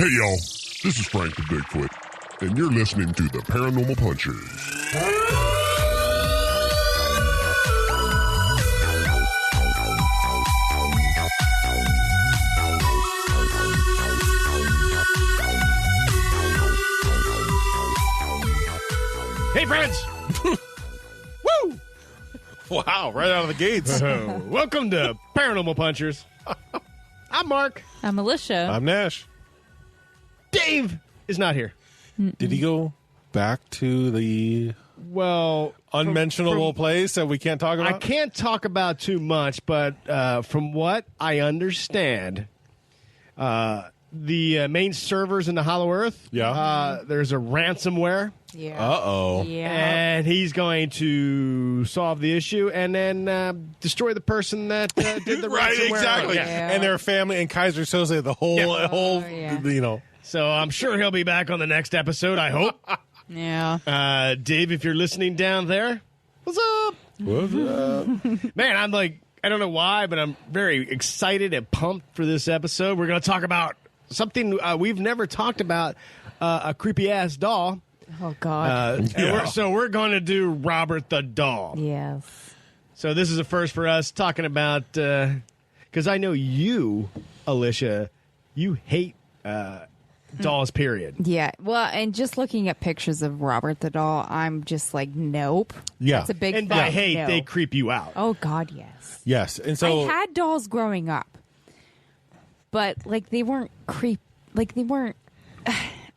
Hey, y'all. This is Frank the Bigfoot, and you're listening to the Paranormal Punchers. Hey, friends! Woo! Wow, right out of the gates. Welcome to Paranormal Punchers. I'm Mark. I'm Alicia. I'm Nash. Dave is not here. Did he go back to the unmentionable place that we can't talk about? I can't talk about too much, but from what I understand, the main servers in the Hollow Earth, there's a ransomware. Yeah. Uh-oh. Yeah. And he's going to solve the issue and then destroy the person that did the Right, ransomware. exactly. Yeah. And their family and Kaiser Soze, the whole, yeah. you know. So I'm sure he'll be back on the next episode, I hope. Yeah. Dave, if you're listening down there, what's up? What's up? Man, I'm like, I don't know why, but I'm very excited and pumped for this episode. We're going to talk about something we've never talked about, a creepy-ass doll. Oh, God. And we're going to do Robert the Doll. Yes. So this is a first for us, talking about, because I know you, Alicia, you hate dolls, period. Yeah. Well, and just looking at pictures of Robert the doll, I'm just like, nope. Yeah. That's a big And fat by hate, no. they creep you out. Oh, God, yes. Yes. And so I had dolls growing up, but, like, they weren't I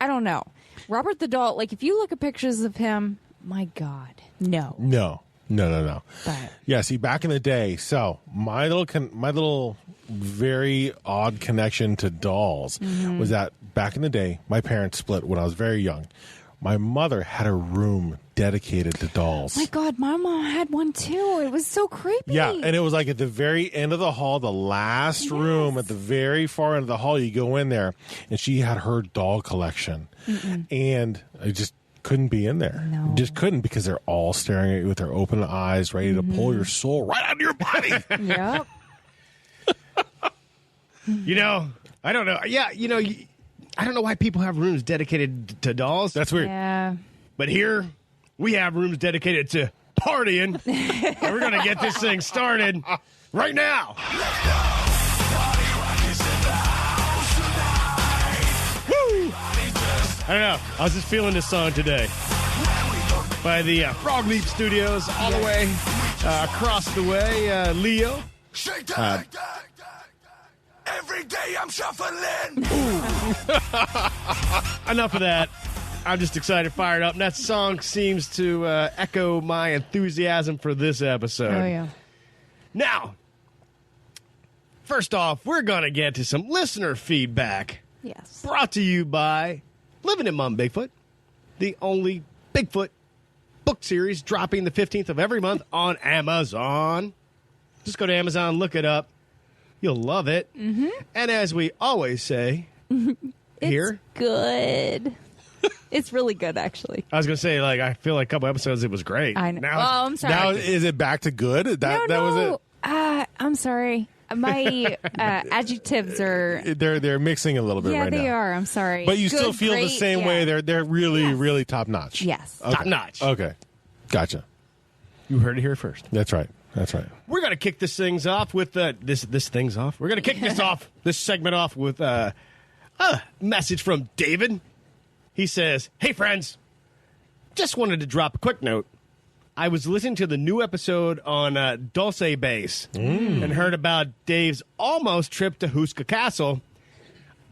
don't know. Robert the doll, like, if you look at pictures of him, my God, no. No. But Yeah, see, back in the day, so my little very odd connection to dolls was that back in the day, my parents split when I was very young. My mother had a room dedicated to dolls. my God, my mom had one too. It was so creepy. Yeah, and it was like at the very end of the hall, the last room at the very far end of the hall, you go in there, and she had her doll collection. And I just couldn't be in there. No. Just couldn't, because they're all staring at you with their open eyes, ready to pull your soul right out of your body. Yep. You know, I don't know. Yeah, you know, I don't know why people have rooms dedicated to dolls. That's weird. Yeah. But here, we have rooms dedicated to partying. And we're going to get this thing started right now. Woo! I don't know. I was just feeling this song today. By the Frog Leap Studios, all the way across the way, Leo. Every day I'm shuffling. Enough of that. I'm just excited, fired up. And that song seems to echo my enthusiasm for this episode. Oh, yeah. Now, first off, we're going to get to some listener feedback. Yes. Brought to you by Living in Mom Bigfoot, the only Bigfoot book series dropping the 15th of every month on Amazon. Just go to Amazon, look it up. You'll love it. Mm-hmm. And as we always say here. Good. It's really good, actually. I was going to say, like, I feel like a couple episodes it was great. I know. Now Oh, I'm sorry. Now, is it back to good? That was it? I'm sorry. My adjectives are... They're mixing a little bit right now. Yeah, they are. I'm sorry. But you Good, still feel the great, same yeah. way. They're really, really top notch. Yes. Okay. Top notch. Okay. Gotcha. You heard it here first. That's right. We're going to kick this things off with this things off. We're going to kick this segment off with a message from David. He says, "Hey friends, just wanted to drop a quick note. I was listening to the new episode on Dulce Base and heard about Dave's almost trip to Huska Castle.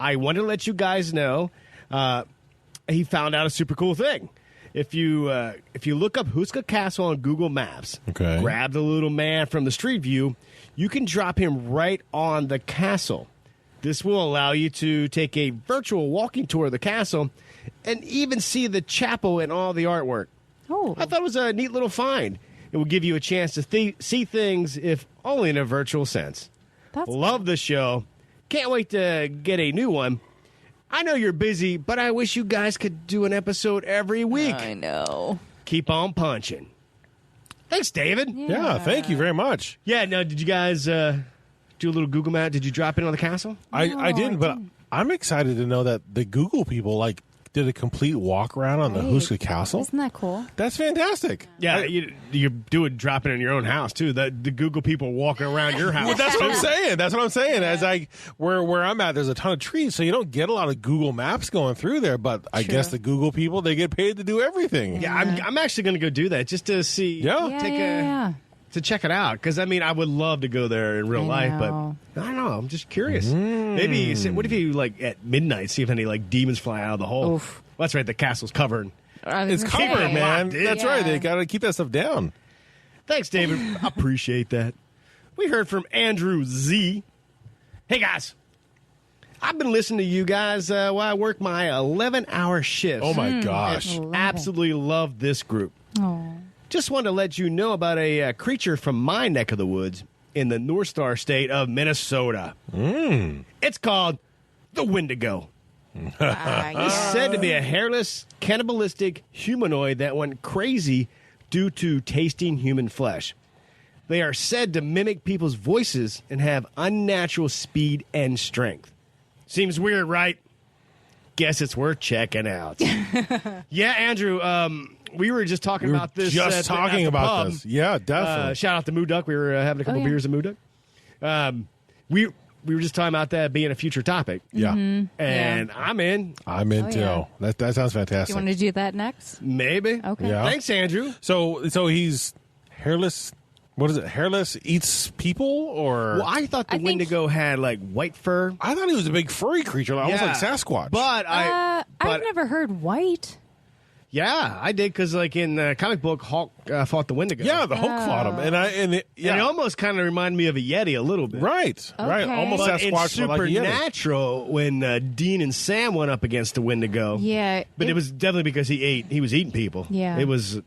I wanted to let you guys know he found out a super cool thing. If you look up Huska Castle on Google Maps, Okay. grab the little man from the street view, you can drop him right on the castle. This will allow you to take a virtual walking tour of the castle and even see the chapel and all the artwork. Oh. I thought it was a neat little find. It will give you a chance to see things, if only in a virtual sense. That's Love the show. Can't wait to get a new one. I know you're busy, but I wish you guys could do an episode every week. I know. Keep on punching." Thanks, David. Yeah, thank you very much. Yeah, no, did you guys do a little Google map? Did you drop in on the castle? I didn't, but I'm excited to know that the Google people did a complete walk around on the Right. Huska Castle. Isn't that cool? That's fantastic. Yeah, you do it dropping in your own house too. The Google people walking around your house. Well, that's what I'm saying. That's what I'm saying. As where I'm at, there's a ton of trees, so you don't get a lot of Google Maps going through there. But I guess the Google people, they get paid to do everything. Yeah, I'm actually going to go do that just to see. Yeah. To check it out, because I mean, I would love to go there in real life, but I don't know. I'm just curious. Maybe what if you at midnight see if any demons fly out of the hole? Oof. Well, that's right. The castle's covered. It's covered, man. Dude. That's right. They got to keep that stuff down. Thanks, David. Appreciate that. We heard from Andrew Z. Hey guys, I've been listening to you guys while I work my 11-hour shifts. Oh my gosh. Absolutely love this group. Oh. Just wanted to let you know about a creature from my neck of the woods in the North Star state of Minnesota. It's called the Wendigo. It's said to be a hairless, cannibalistic humanoid that went crazy due to tasting human flesh. They are said to mimic people's voices and have unnatural speed and strength. Seems weird, right? Guess it's worth checking out. Yeah, Andrew, we were just talking about this. Just talking about pub. this. Yeah, definitely. Shout out to Moo Duck. We were having a couple beers at Moo Duck. We were just talking about that being a future topic. Yeah. And I'm in. I'm in too. yeah. That sounds Do fantastic. you want to do that next? Maybe. Okay. Yeah. Thanks, Andrew. So he's hairless. What is it? Hairless eats people, or Well, I thought the I think- Wendigo had white fur. I thought he was a big furry creature, almost Yeah. like Sasquatch. But I've never heard white. Yeah, I did because in the comic book, Hulk fought the Wendigo. yeah, the Hulk fought him, and it almost kind of reminded me of a Yeti a little bit. right, Okay. almost But Sasquatch, in but like a Yeti. Supernatural, when Dean and Sam went up against the Wendigo, Yeah. but it was definitely because he was eating people. Yeah. It was.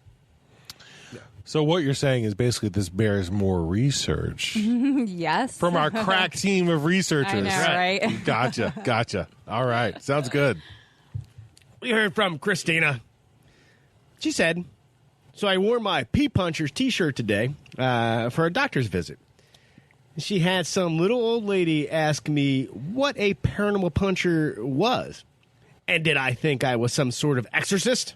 So what you're saying is basically this bears more research Yes. from our crack team of researchers. I know, right? Gotcha. All right, sounds good. We heard from Christina. She said, so I wore my Pea Punchers t-shirt today for a doctor's visit. She had some little old lady ask me what a paranormal puncher was. And did I think I was some sort of exorcist?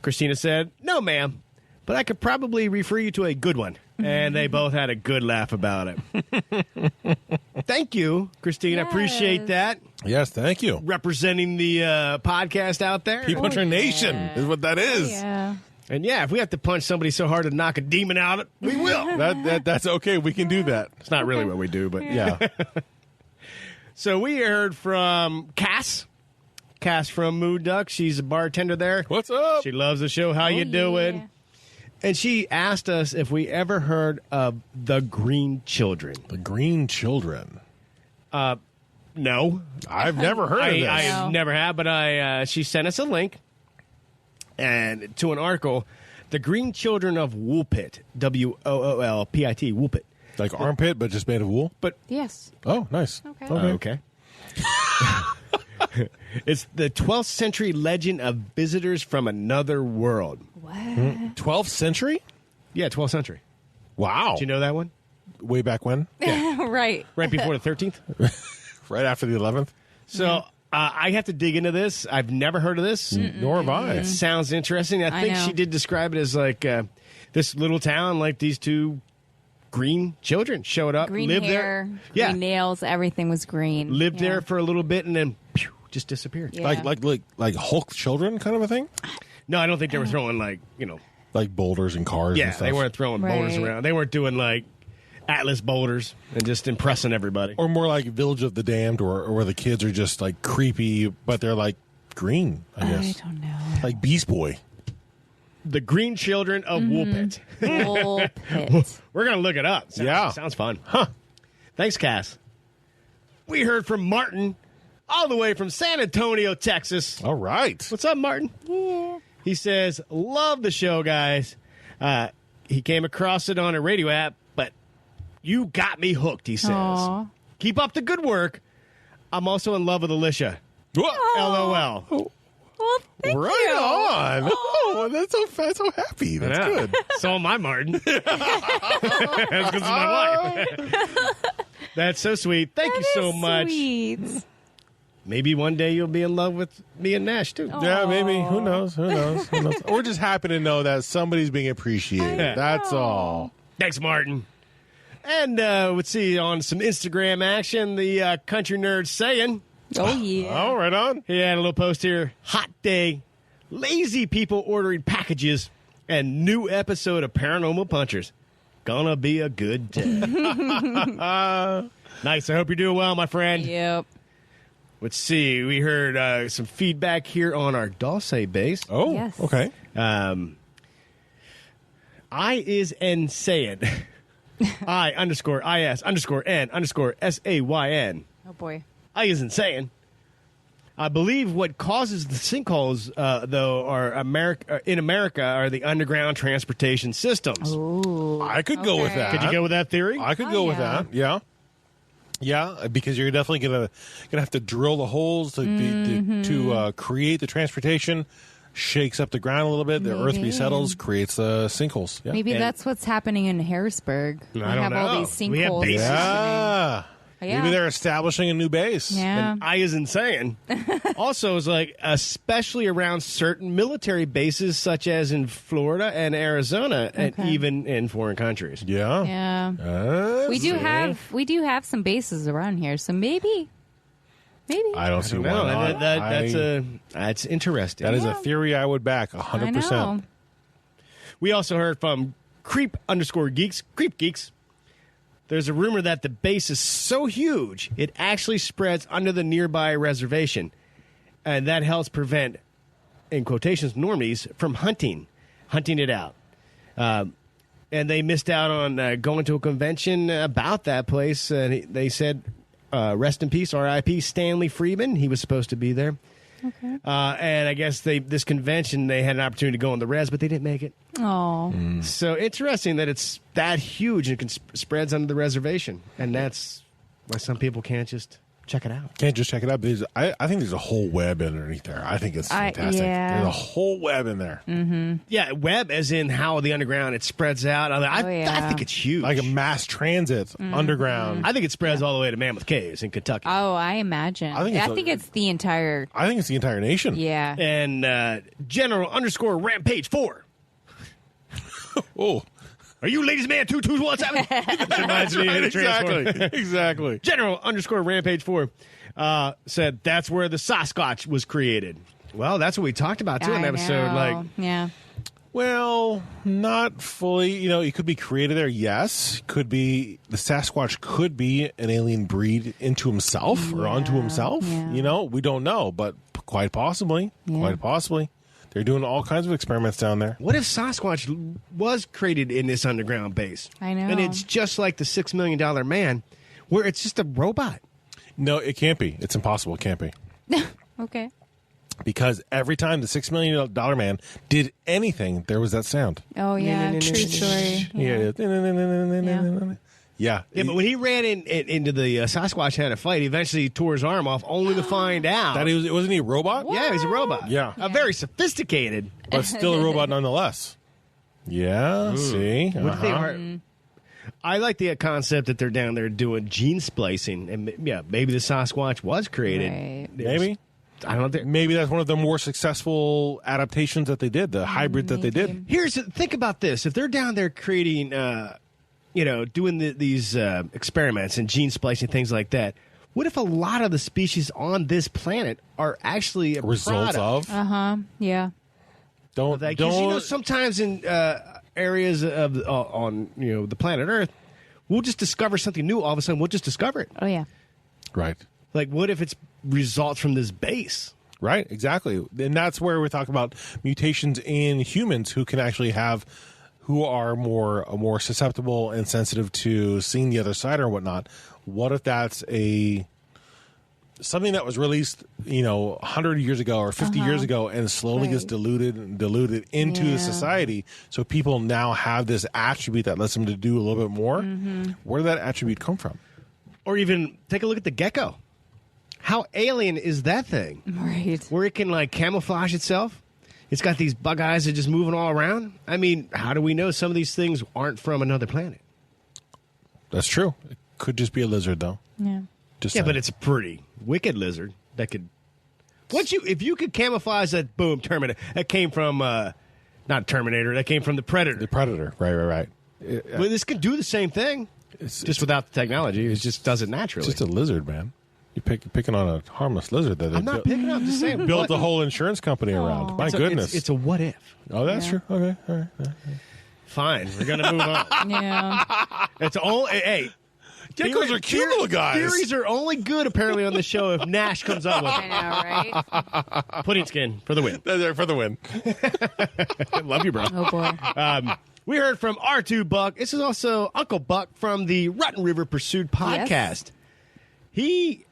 Christina said, no, ma'am, but I could probably refer you to a good one. And they both had a good laugh about it. Thank you, Christina. Yes. Appreciate that. Yes, thank you. Representing the podcast out there. Pea Puncher Nation is what that is. Yeah. And yeah, if we have to punch somebody so hard to knock a demon out, we will. That's okay. We can do that. It's not really what we do, but Yeah. So we heard from Cass. Cass from Moo Duck. She's a bartender there. What's up? She loves the show. How you doing? Yeah. And she asked us if we ever heard of the Green Children. The Green Children. No, I've never heard of this. I never have. But she sent us a link and to an article, "The Green Children of Woolpit." Woolpit. Woolpit. Like armpit, but just made of wool. But Yes. Oh, nice. Okay. okay. It's the 12th century legend of visitors from another world. What? 12th century? Yeah, 12th century. Wow. Do you know that one? Way back when? Right. Right before the 13th? Right after the 11th? So I have to dig into this. I've never heard of this. Nor have I. It sounds interesting. I think know. she did describe it as like this little town, like these two green children showed up, Green lived hair, there. Yeah. green nails, everything was green. Lived Yeah. there for a little bit and then pew, just disappeared. Yeah. Like Hulk children kind of a thing? No, I don't think they were throwing Like boulders and cars and yeah, stuff. they weren't throwing boulders Right. around. They weren't doing like Atlas boulders and just impressing everybody. Or more like Village of the Damned, or where the kids are just like creepy, but they're like green, I guess. I don't know. Like Beast Boy. The Green Children of Woolpit. Wool pit. We're going to look it up. Sounds fun. Huh. Thanks, Cass. We heard from Martin all the way from San Antonio, Texas. All right. What's up, Martin? Yeah. He says, love the show, guys. He came across it on a radio app, but you got me hooked, he says. Aw. Keep up the good work. I'm also in love with Alicia. LOL. Well, thank Right you. on. Oh, that's so happy. That's Yeah. good. So am I, Martin. That's because it's my wife. That's so sweet. Thank you so much. Sweet. Maybe one day you'll be in love with me and Nash, too. Yeah, maybe. Who knows? Who knows? Who knows? We're just happy to know that somebody's being appreciated. That's all. Thanks, Martin. And let's see, on some Instagram action, the country nerd saying, Oh, yeah. Oh, right on. he had a little post here, hot day, lazy people ordering packages, and new episode of Paranormal Punchers. Gonna be a good day. Nice. I hope you're doing well, my friend. Yep. Let's see. We heard some feedback here on our Dulce base. Oh, Yes. okay. I is N saying. I_IS_N_SAYN. Oh, boy. I isn't saying. I believe what causes the sinkholes, though, are in America are the underground transportation systems. Ooh. I could go with Okay. that. Could you go with that theory? I could Oh, go with yeah. that. Yeah. Yeah, because you're definitely gonna have to drill the holes to create the transportation. Shakes up the ground a little bit. The earth Maybe. resettles, creates sinkholes. Yeah. Maybe And- that's what's happening in Harrisburg. We I don't have all know. these We have sinkholes. bases. Yeah. Yeah. Maybe they're establishing a new base. Yeah. I isn't saying. Also, it's like, especially around certain military bases, such as in Florida and Arizona, and Okay. even in foreign countries. Yeah. Yeah. We do have some bases around here, so maybe. I don't see why No, not. that's interesting. That is a theory I would back 100%. I know. We also heard from Creep Geeks. There's a rumor that the base is so huge it actually spreads under the nearby reservation, and that helps prevent, in quotations, normies from hunting it out. And they missed out on going to a convention about that place. And they said, rest in peace, R.I.P. Stanley Friedman. He was supposed to be there. Okay. And I guess this convention, they had an opportunity to go on the res, but they didn't make it. Oh. So interesting that it's that huge and spreads under the reservation. And that's why some people can't just check it out. Can't just check it out. I think there's a whole web underneath there. I think it's fantastic. yeah. There's a whole web in there. Yeah, web as in how the underground, it spreads out. I think it's huge. Like a mass transit underground. I think it spreads all the way to Mammoth Caves in Kentucky. Oh, I imagine. I think it's it's the entire. I think it's the entire nation. Yeah. And General_Rampage 4. Oh, Are you ladies man 22117? Reminds me of the Transformer. exactly. General_Rampage 4 said that's where the Sasquatch was created. Well, that's what we talked about too in the episode. know. Like, yeah. Well, not fully. You know, it could be created there. Yes, could be the Sasquatch could be an alien breed into himself or onto himself. yeah. You know, we don't know, but quite possibly. Yeah. Quite possibly. They're doing all kinds of experiments down there. what if Sasquatch was created in this underground base? I know. And it's just like the $6 Million Man, where it's just a robot. No, it can't be. It's impossible. It can't be. Okay. Because every time the $6 Million Man did anything, there was that sound. Oh yeah. True story. Yeah. Yeah. Yeah, but when he ran into the Sasquatch had a fight, he eventually tore his arm off, only to find out. That he wasn't he a robot? Yeah, he's a robot. Yeah. A very sophisticated. But still a robot nonetheless. Yeah. See? What do they Uh-huh. are? I like the concept that they're down there doing gene splicing, and yeah, maybe the Sasquatch was created. Right. Maybe. I don't know. Maybe that's one of the more successful adaptations that they did, the hybrid that they did. Think about this: if they're down there creating, doing these experiments and gene splicing things like that, what if a lot of the species on this planet are actually a Results product? of. Yeah. Don't. Like, 'cause, don't sometimes in areas of on the planet Earth, we'll just discover something new. All of a sudden, we'll just discover it. Oh yeah. right. Like, what if it's results from this base? Right, exactly. And that's where we talk about mutations in humans who are more susceptible and sensitive to seeing the other side or whatnot. What if that's something that was released, 100 years ago or 50 years ago and slowly gets Right. diluted into Yeah. society. So people now have this attribute that lets them to do a little bit more. Where did that attribute come from? Or even take a look at the gecko. How alien is that thing? Right. Where it can like camouflage itself? It's got these bug eyes that just moving all around. I mean, how do we know some of these things aren't from another planet? That's true. It could just be a lizard, though. Yeah. Just Yeah, saying. but it's a pretty wicked lizard. that could. If you could camouflage that, boom, Terminator. That came from not Terminator. That came from the Predator. The Predator. Right. Well, this can do the same thing, just without the technology. It just does it naturally. It's just a lizard, man. You're picking on a harmless lizard that I'm not picking up. I'm just saying. built the whole insurance company around. My goodness. It's a what if. Oh, that's true. Okay. All right. Fine. We're going to move on. Yeah. It's all. Hey. Geckos are cute little guys. Theories are only good, apparently, on the show if Nash comes up with I it. know, right? Pudding skin for the win. They're there for the win. Love you, bro. Oh, boy. We heard from R2 Buck. This is also Uncle Buck from the Rotten River Pursuit podcast. Yes. He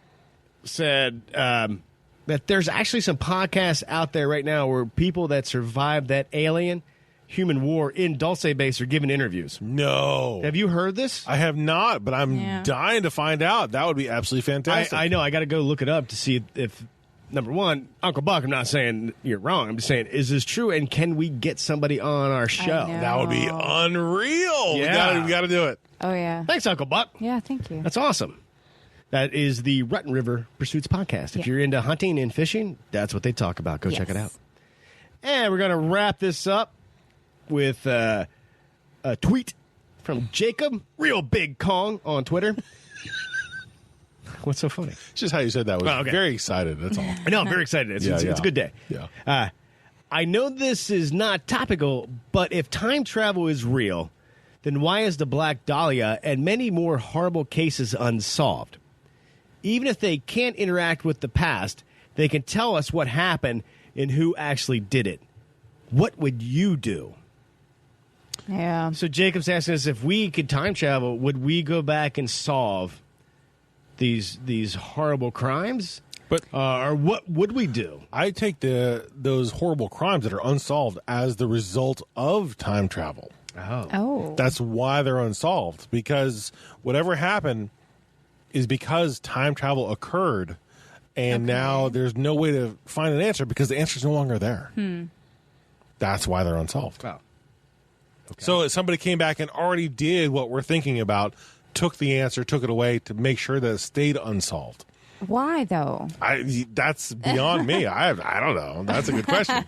said that there's actually some podcasts out there right now where people that survived that alien human war in Dulce Base are giving interviews. No. Have you heard this? I have not, but I'm dying to find out. That would be absolutely fantastic. I know. I got to go look it up to see if, number one, Uncle Buck, I'm not saying you're wrong. I'm just saying, is this true? And can we get somebody on our show? know. That would be unreal. Yeah. We got to do it. Oh, yeah. Thanks, Uncle Buck. Yeah, thank you. That's awesome. That is the Rotten River Pursuits podcast. If you're into hunting and fishing, that's what they talk about. Go check it out. And we're going to wrap this up with a tweet from Jacob, Real Big Kong, on Twitter. What's so funny? It's just how you said that. Was very excited. That's all. I know, I'm very excited. It's a good day. Yeah. I know this is not topical, but if time travel is real, then why is the Black Dahlia and many more horrible cases unsolved? Even if they can't interact with the past, they can tell us what happened and who actually did it. What would you do? Yeah. So Jacob's asking us if we could time travel, would we go back and solve these horrible crimes? But or what would we do? I take those horrible crimes that are unsolved as the result of time travel. Oh. That's why they're unsolved, because whatever happened is because time travel occurred, and now there's no way to find an answer because the answer's no longer there. That's why they're unsolved. Wow. Okay. So if somebody came back and already did what we're thinking about, took the answer, took it away to make sure that it stayed unsolved. Why, though? That's beyond me. I don't know. That's a good question.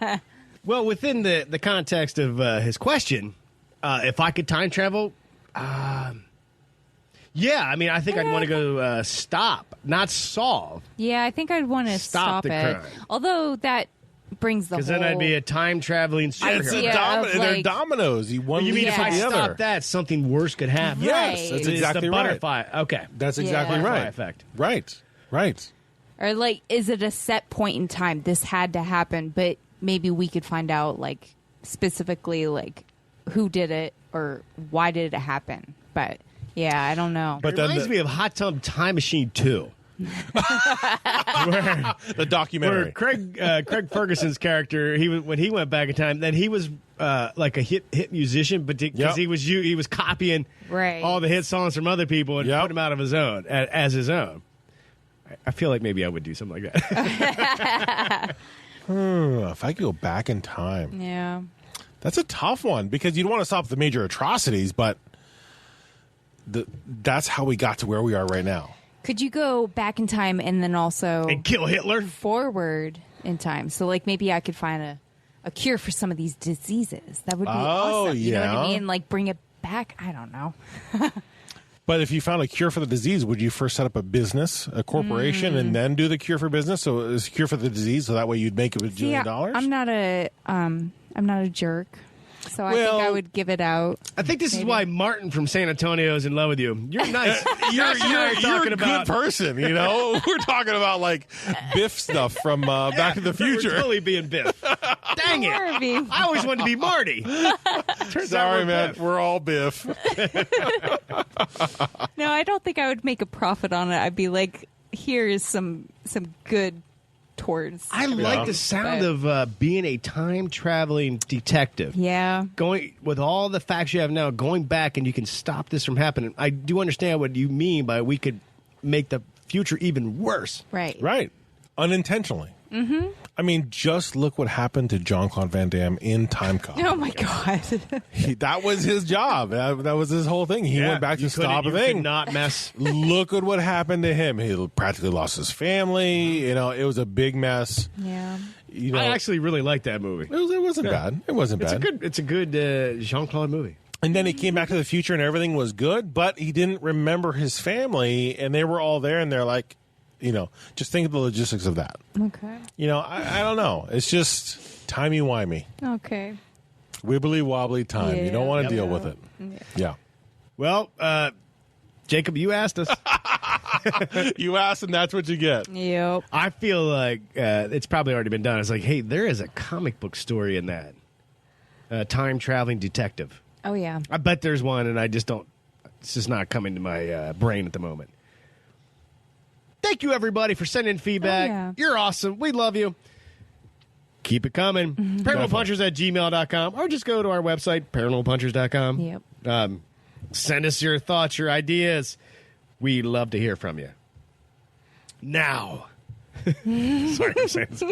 Well, within the context of his question, if I could time travel, yeah, I mean, I think I'd want to go stop, not solve. Yeah, I think I'd want to Stop stop the it. crime. Although that brings the whole... Because then I'd be a time-traveling It's superhero. they're dominoes. You one You mean leads if to I the other. stop that, something worse could happen? Yes, that's It's exactly the right. butterfly. Okay. That's exactly Yeah. right. Butterfly effect. Right. Or, like, is it a set point in time? This had to happen, but maybe we could find out, like, specifically, like, who did it or why did it happen. But, yeah, I don't know. But It then reminds me of Hot Tub Time Machine 2. the documentary. Where Craig Ferguson's character, when he went back in time, then he was like a hit musician, but because he was copying all the hit songs from other people and put them out of his own as his own. I feel like maybe I would do something like that. If I could go back in time, Yeah. that's a tough one because you don't want to stop the major atrocities, but that's how we got to where we are right now. Could you go back in time and then also And kill Hitler? forward in time? So, like, maybe I could find a cure for some of these diseases. That would be awesome. You know what I yeah. mean? Like, bring it back. I don't know. But if you found a cure for the disease, would you first set up a business, a corporation, and then do the cure for business? So it's a cure for the disease, so that way you'd make it with $1 Yeah, billion? I'm not a jerk. So I think I Well, would give it out. I think this is Maybe. why Martin from San Antonio is in love with you. You're nice. You're talking a about good person, you know? We're talking about, like, Biff stuff from Back to the We're Future. totally being Biff. Dang it. Harvey. I always wanted to be Marty. Turns out Sorry, we're man. Biff. We're all Biff. No, I don't think I would make a profit on it. I'd be like, here is some good towards. I like the sound of being a time-traveling detective. Yeah. Going with all the facts you have now, going back and you can stop this from happening. I do understand what you mean by we could make the future even worse. Right. Right. Unintentionally. Mm-hmm. I mean, just look what happened to Jean-Claude Van Damme in Time Cop. Oh my God. That was his job. That was his whole thing. He went back to stop a you thing. could not mess. Look at what happened to him. He practically lost his family. You know, it was a big mess. Yeah. You know, I actually really liked that movie. it wasn't bad. It wasn't bad. It's a good Jean-Claude movie. And then he came back to the future and everything was good, but he didn't remember his family, and they were all there, and they're like, you know, just think of the logistics of that. Okay. You know, I don't know. It's just timey-wimey. Okay. Wibbly wobbly time. You don't want to deal with it. Yeah. Well, Jacob, you asked us. You asked, and that's what you get. Yep. I feel like it's probably already been done. It's like, hey, there is a comic book story in that. Time-traveling detective. Oh, yeah. I bet there's one, and I just don't. It's just not coming to my brain at the moment. Thank you, everybody, for sending feedback. Oh, yeah. You're awesome. We love you. Keep it coming. ParanormalPunchers@gmail.com, or just go to our website, ParanormalPunchers.com. Yep. Send us your thoughts, your ideas. We love to hear from you. Now, sorry for saying this.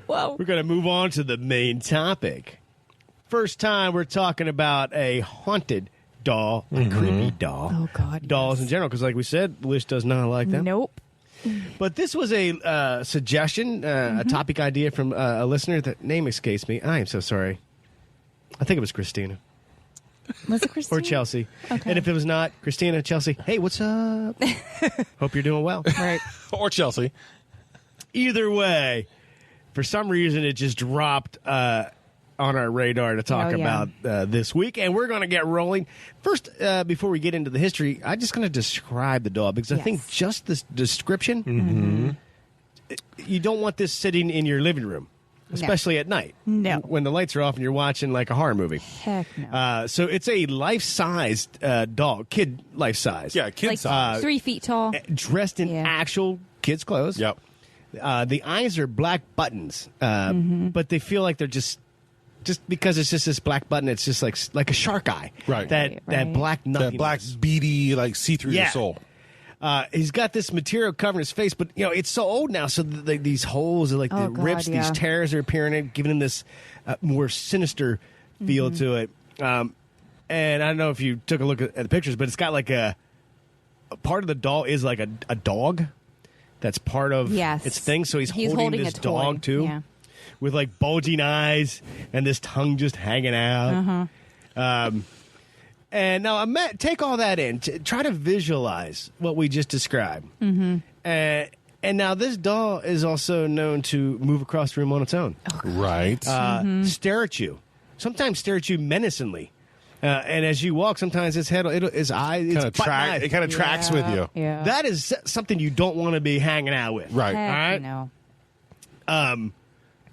Whoa. We're going to move on to the main topic. First time we're talking about a haunted doll, a creepy doll. Oh, God. Dolls yes. in general, because like we said, Lish does not like them. Nope. But this was a suggestion, a topic idea from a listener. That name escapes me. I am so sorry. I think it was Christina. Was it Christina? Or Chelsea. Okay. And if it was not Christina, Chelsea, hey, what's up? Hope you're doing well. Right. Or Chelsea. Either way, for some reason, it just dropped on our radar to talk about this week, and we're going to get rolling. First, before we get into the history, I'm just going to describe the doll, because I think just this description, you don't want this sitting in your living room, especially at night. No. When the lights are off and you're watching like a horror movie. Heck no. So it's a life-sized doll, kid life-size. Yeah, kid Like size. 3 feet tall. Dressed in actual kids' clothes. Yep. The eyes are black buttons, but they feel like they're just because it's just this black button, it's just like a shark eye. Right. That black nothingness. That black beady, like, see-through your soul. He's got this material covering his face, but, you know, it's so old now, so these holes, are like the rips, these tears are appearing in, giving him this more sinister feel to it. And I don't know if you took a look at the pictures, but it's got like a part of the doll is like a dog. That's part of its thing. So he's holding this dog, too. Yeah. With like bulging eyes and this tongue just hanging out. And now take all that in. Try to visualize what we just described. And now this doll is also known to move across the room on its own. Right. Stare at you. Sometimes stare at you menacingly. And as you walk, sometimes its head, its eye, it kind of tracks with you. Yeah. That is something you don't want to be hanging out with. Right. Heck All right? no.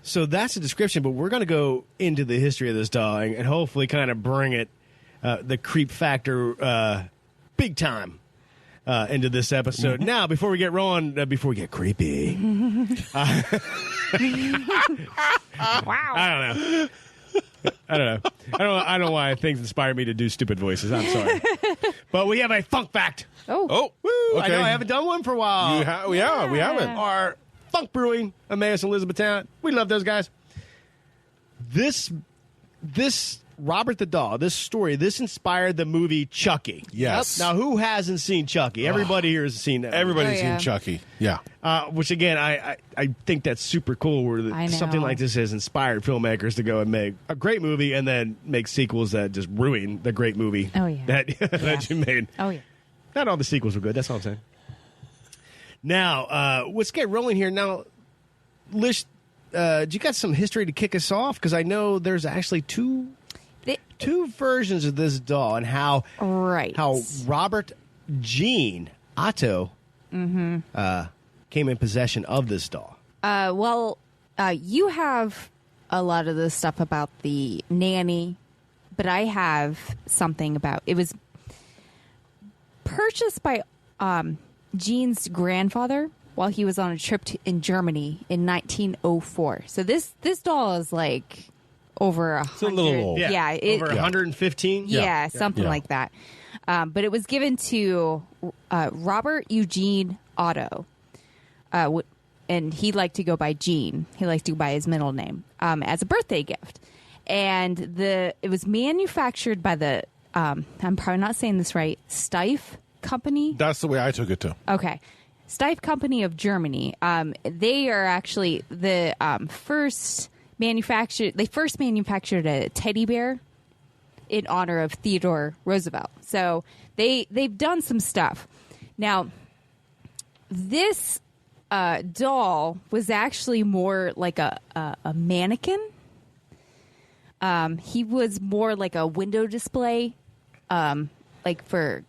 So that's a description, but we're going to go into the history of this doll and hopefully kind of bring it, the creep factor, big time into this episode. Now, before we get rolling, before we get creepy, Wow. I don't know why things inspire me to do stupid voices. I'm sorry. But we have a funk fact. Oh. Woo! Okay. I know I haven't done one for a while. We haven't. Our Funk Brewing, Emmaus and Elizabethtown. We love those guys. This Robert the Doll, this story, this inspired the movie Chucky. Yes. Now, who hasn't seen Chucky? Everybody here has seen that. Everybody's Oh, yeah. seen Chucky. Yeah. Which, again, I think that's super cool where I know. something like this has inspired filmmakers to go and make a great movie and then make sequels that just ruin the great movie that you made. Oh, yeah. Not all the sequels were good. That's all I'm saying. Now, let's get rolling here. Now, Lish, you got some history to kick us off? Because I know there's actually two versions of this doll and how Robert Gene, Otto, came in possession of this doll. You have a lot of the stuff about the nanny, but I have something about it was purchased by Gene's grandfather while he was on a trip in Germany in 1904. So this doll is like over 100. It's a little old. Yeah, over 115. Yeah, something like that. But it was given to Robert Eugene Otto. and he liked to go by Gene. He liked to go by his middle name as a birthday gift. And it was manufactured by the I'm probably not saying this right, Steiff Company. That's the way I took it too. Okay. Steiff Company of Germany. They are actually the first manufactured a teddy bear in honor of Theodore Roosevelt. So they've done some stuff. Now, this doll was actually more like a mannequin. He was more like a window display, like for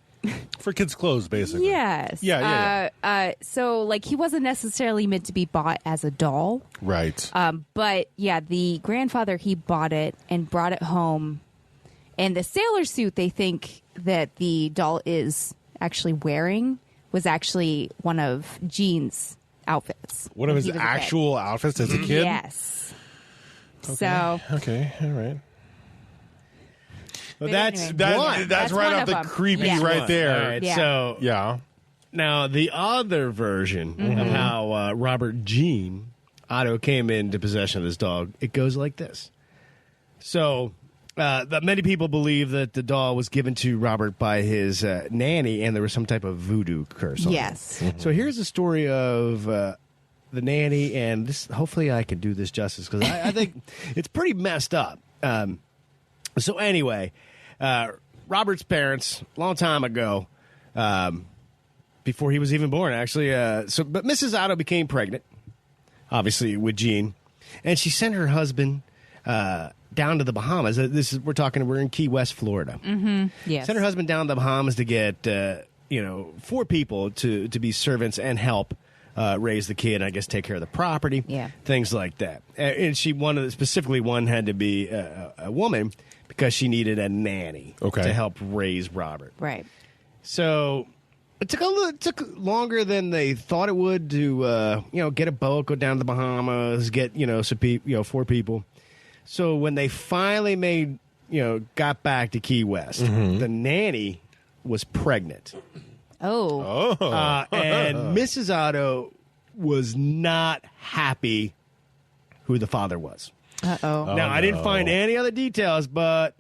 kids' clothes, basically. Yes. Yeah. So, like, he wasn't necessarily meant to be bought as a doll. Right. But, yeah, the grandfather, he bought it and brought it home. And the sailor suit they think that the doll is actually wearing was actually one of Gene's outfits. One of when his he was a kid. actual outfits as a kid? Yes. Okay. So. Okay, all right. Well, But that's anyway. one. That's one right of off the them. creepy Yeah. right there. All right, Yeah. so Yeah. now the other version of how Robert Gene Otto came into possession of this dog, it goes like this. So that many people believe that the doll was given to Robert by his nanny, and there was some type of voodoo curse on it. Yes. So here's the story of the nanny, and this. Hopefully, I can do this justice because I think it's pretty messed up. So anyway, Robert's parents, a long time ago, before he was even born, actually. But Mrs. Otto became pregnant, obviously with Gene, and she sent her husband down to the Bahamas. We're in Key West, Florida. Yes. Sent her husband down to the Bahamas to get 4 people to be servants and help raise the kid, and I guess take care of the property, things like that. And specifically one had to be a woman because she needed a nanny to help raise Robert. Right. So it took longer than they thought it would to get a boat, go down to the Bahamas, get 4 people. So when they finally got back to Key West, the nanny was pregnant. Oh. And Mrs. Otto was not happy who the father was. Uh-oh. Now, I didn't find any other details, but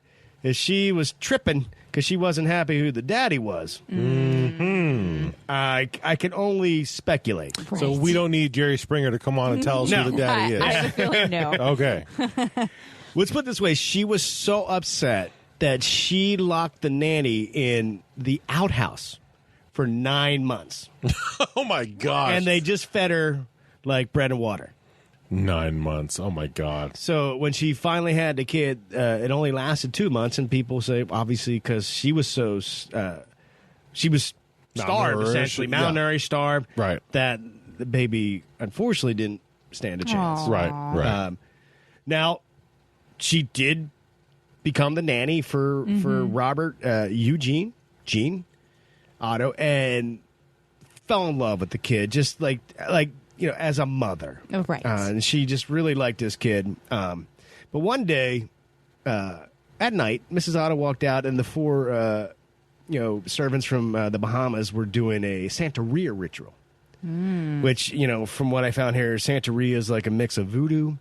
she was tripping because she wasn't happy who the daddy was. I can only speculate. Right. So we don't need Jerry Springer to come on and tell us No. who the daddy is. I have a feeling no. Okay. Let's put it this way. She was so upset that she locked the nanny in the outhouse for 9 months. Oh, my gosh. And they just fed her like bread and water. 9 months. Oh, my God. So when she finally had the kid, it only lasted 2 months, and people say, obviously, because she was so she was starved, essentially, malnourished, starved, Right. that the baby unfortunately didn't stand a chance. Aw. Right. Now, she did become the nanny for Robert Eugene Gene Otto, and fell in love with the kid, just like as a mother. Oh, right. And she just really liked this kid. But one day, at night, Mrs. Otto walked out, and the 4 servants from the Bahamas were doing a Santeria ritual, which, from what I found here, Santeria is like a mix of voodoo,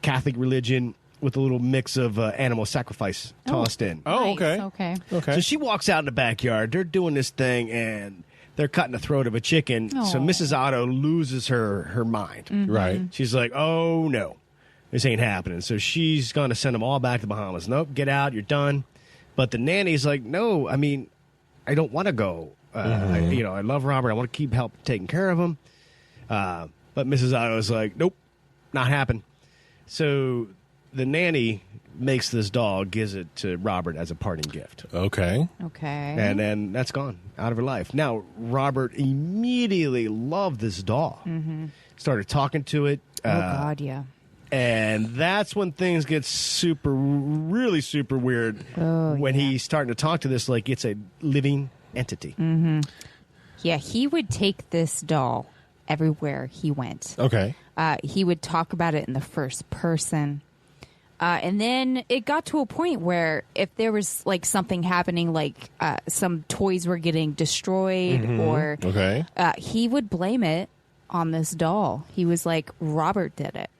Catholic religion, with a little mix of animal sacrifice tossed in. Oh, okay. Okay. Okay. So she walks out in the backyard. They're doing this thing, and they're cutting the throat of a chicken. So Aw. Mrs. Otto loses her mind. Right. She's like, oh, no, this ain't happening. So she's going to send them all back to the Bahamas. Nope, get out, you're done. But the nanny's like, no, I mean, I don't want to go. I love Robert. I want to keep taking care of him. But Mrs. Otto's like, nope, not happening. So the nanny makes this doll, gives it to Robert as a parting gift. Okay. Okay. And then that's gone out of her life. Now, Robert immediately loved this doll. Started talking to it. Oh, God, yeah. And that's when things get really super weird. When he's starting to talk to this like it's a living entity. Yeah, he would take this doll everywhere he went. Okay. He would talk about it in the first person. And then it got to a point where if there was like something happening, like some toys were getting destroyed or Okay. he would blame it on this doll. He was like, Robert did it.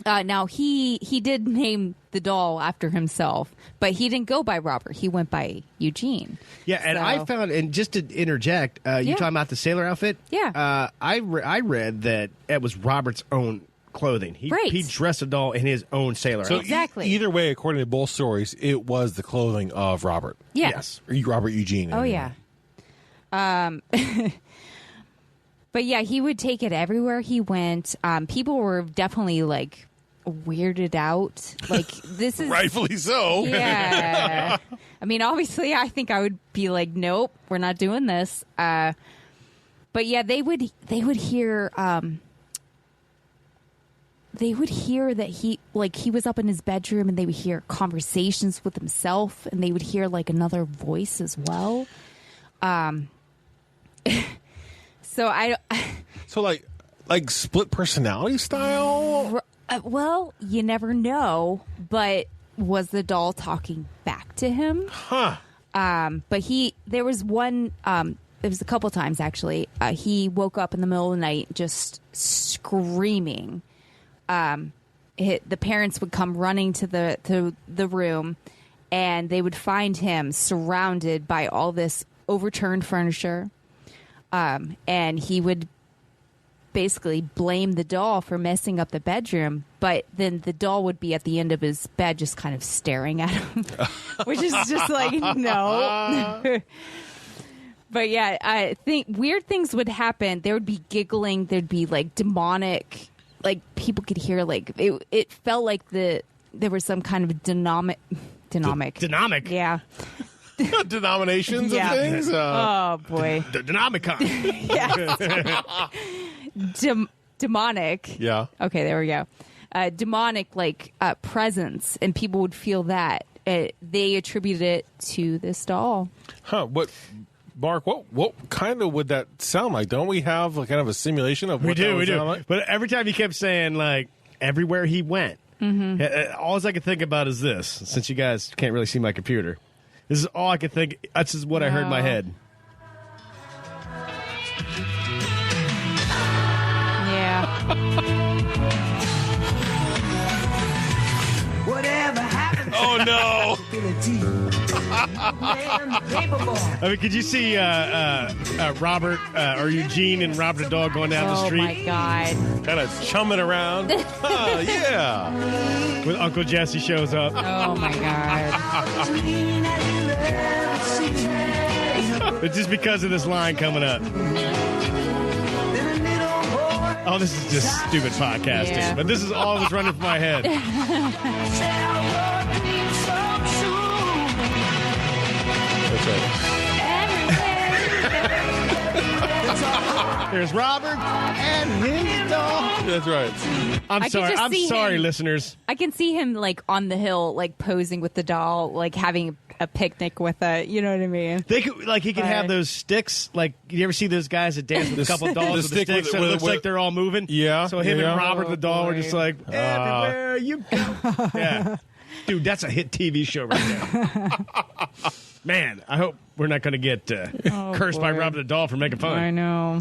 Now, he did name the doll after himself, but he didn't go by Robert. He went by Eugene. Yeah, and I found, and just to interject, you talking about the sailor outfit? Yeah. I read that it was Robert's own clothing. He dressed a doll in his own sailor outfit. Exactly. Either way, according to both stories, it was the clothing of Robert. Yeah. Yes. Or Robert Eugene. Oh, yeah. But yeah, he would take it everywhere he went. People were definitely like weirded out. Like, this is Rightfully so. Yeah. I mean, obviously, I think I would be like, nope, we're not doing this. But yeah, they would hear. They would hear that he was up in his bedroom, and they would hear conversations with himself, and they would hear like another voice as well. So like split personality style? Well, you never know, but was the doll talking back to him? Huh. But there was one, it was a couple times actually, he woke up in the middle of the night just screaming. The parents would come running to the room, and they would find him surrounded by all this overturned furniture. And he would basically blame the doll for messing up the bedroom, but then the doll would be at the end of his bed just kind of staring at him, which is just like, no. But yeah, I think weird things would happen. There would be giggling. There'd be like demonic, like people could hear like, it felt like there was some kind of dynamic. Yeah. Denominations Yeah. of things? Oh, boy. The Denomicon. Demonic. Yeah. Okay, there we go. Demonic, like, presence, and people would feel that. They attributed it to this doll. Huh. Mark, what kind of would that sound like? Don't we have like kind of a simulation of what that would sound like? But every time he kept saying, like, everywhere he went, all I could think about is this, since you guys can't really see my computer. This is all I could think. That's just what I heard in my head. Yeah. Whatever happened Oh, no. I mean, could you see Robert or Eugene and Robert the dog going down the street? Oh, my God. Kind of chumming around. Yeah. When Uncle Jesse shows up. Oh, my God. It's just because of this line coming up. Oh, this is just stupid podcasting. Yeah. But this is all that was running through my head. That's right. There's Robert and his dog. That's right. I'm sorry, listeners. I can see him, like, on the hill, like, posing with the doll, like, having a picnic with it. You know what I mean? They could, like, he could have those sticks. Like, you ever see those guys that dance with a couple of dolls with the sticks? So it looks like they're all moving. Yeah. So him and Robert the doll boy. were just like, everywhere you go. Yeah. Dude, that's a hit TV show right there. Man, I hope we're not going to get cursed by boy. Robert the doll for making fun. I know.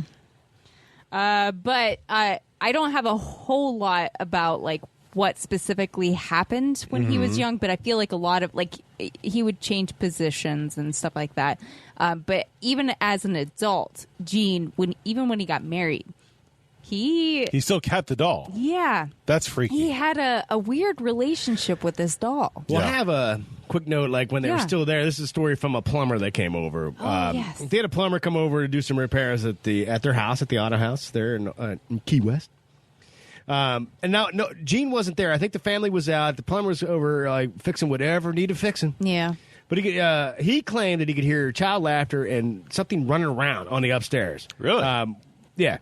But I don't have a whole lot about, like, what specifically happened when he was young, but I feel like a lot of, like, he would change positions and stuff like that. But even as an adult, Gene, when he got married, he still kept the doll. Yeah. That's freaky. He had a weird relationship with this doll. Well, Yeah. I have a quick note, like, when they were Yeah. still there, this is a story from a plumber that came over. Yes. They had a plumber come over to do some repairs at their house, at the Otto house there in Key West. And now, no, Gene wasn't there. I think the family was out. The plumber was over, like, fixing whatever needed fixing. Yeah. But he claimed that he could hear child laughter and something running around on the upstairs. Really? Yeah.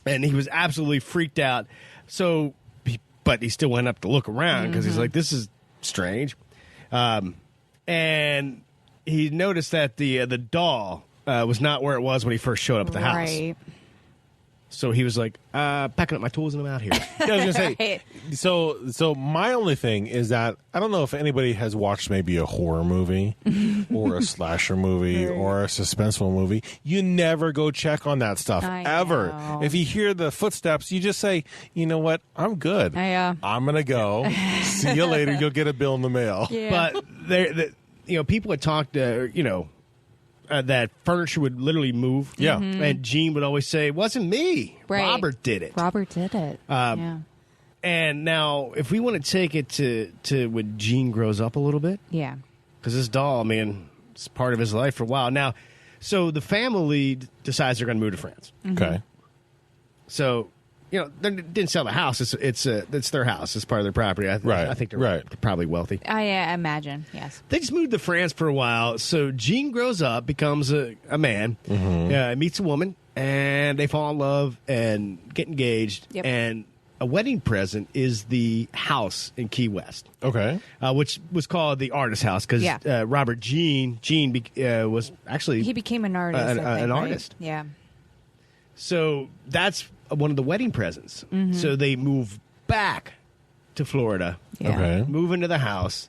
And he was absolutely freaked out. So, but he still went up to look around because he's like, this is strange. And he noticed that the doll was not where it was when he first showed up at the house. Right. So he was like, packing up my tools and I'm out here. Yeah, I was gonna say. So my only thing is that I don't know if anybody has watched maybe a horror movie or a slasher movie or a suspenseful movie. You never go check on that stuff ever. Know. If you hear the footsteps, you just say, "You know what? I'm good. I'm gonna go. See you later. You'll get a bill in the mail." Yeah. But people had talked to that furniture would literally move. Yeah. And Gene would always say, it wasn't me. Right. Robert did it. Robert did it. Yeah. And now, if we want to take it to when Gene grows up a little bit, Yeah. because this doll, man, it's part of his life for a while. Now, so the family decides they're going to move to France. Okay. So, they didn't sell the house. It's their house. It's part of their property. Right. I think they're probably wealthy. I imagine, yes. They just moved to France for a while. So Gene grows up, becomes a man, meets a woman, and they fall in love and get engaged. Yep. And a wedding present is the house in Key West, Okay. which was called the Artist House because Robert Gene was actually He became an artist. I think, an right? artist. Yeah. So that's one of the wedding presents. So they move back to Florida, Yeah. Okay. move into the house.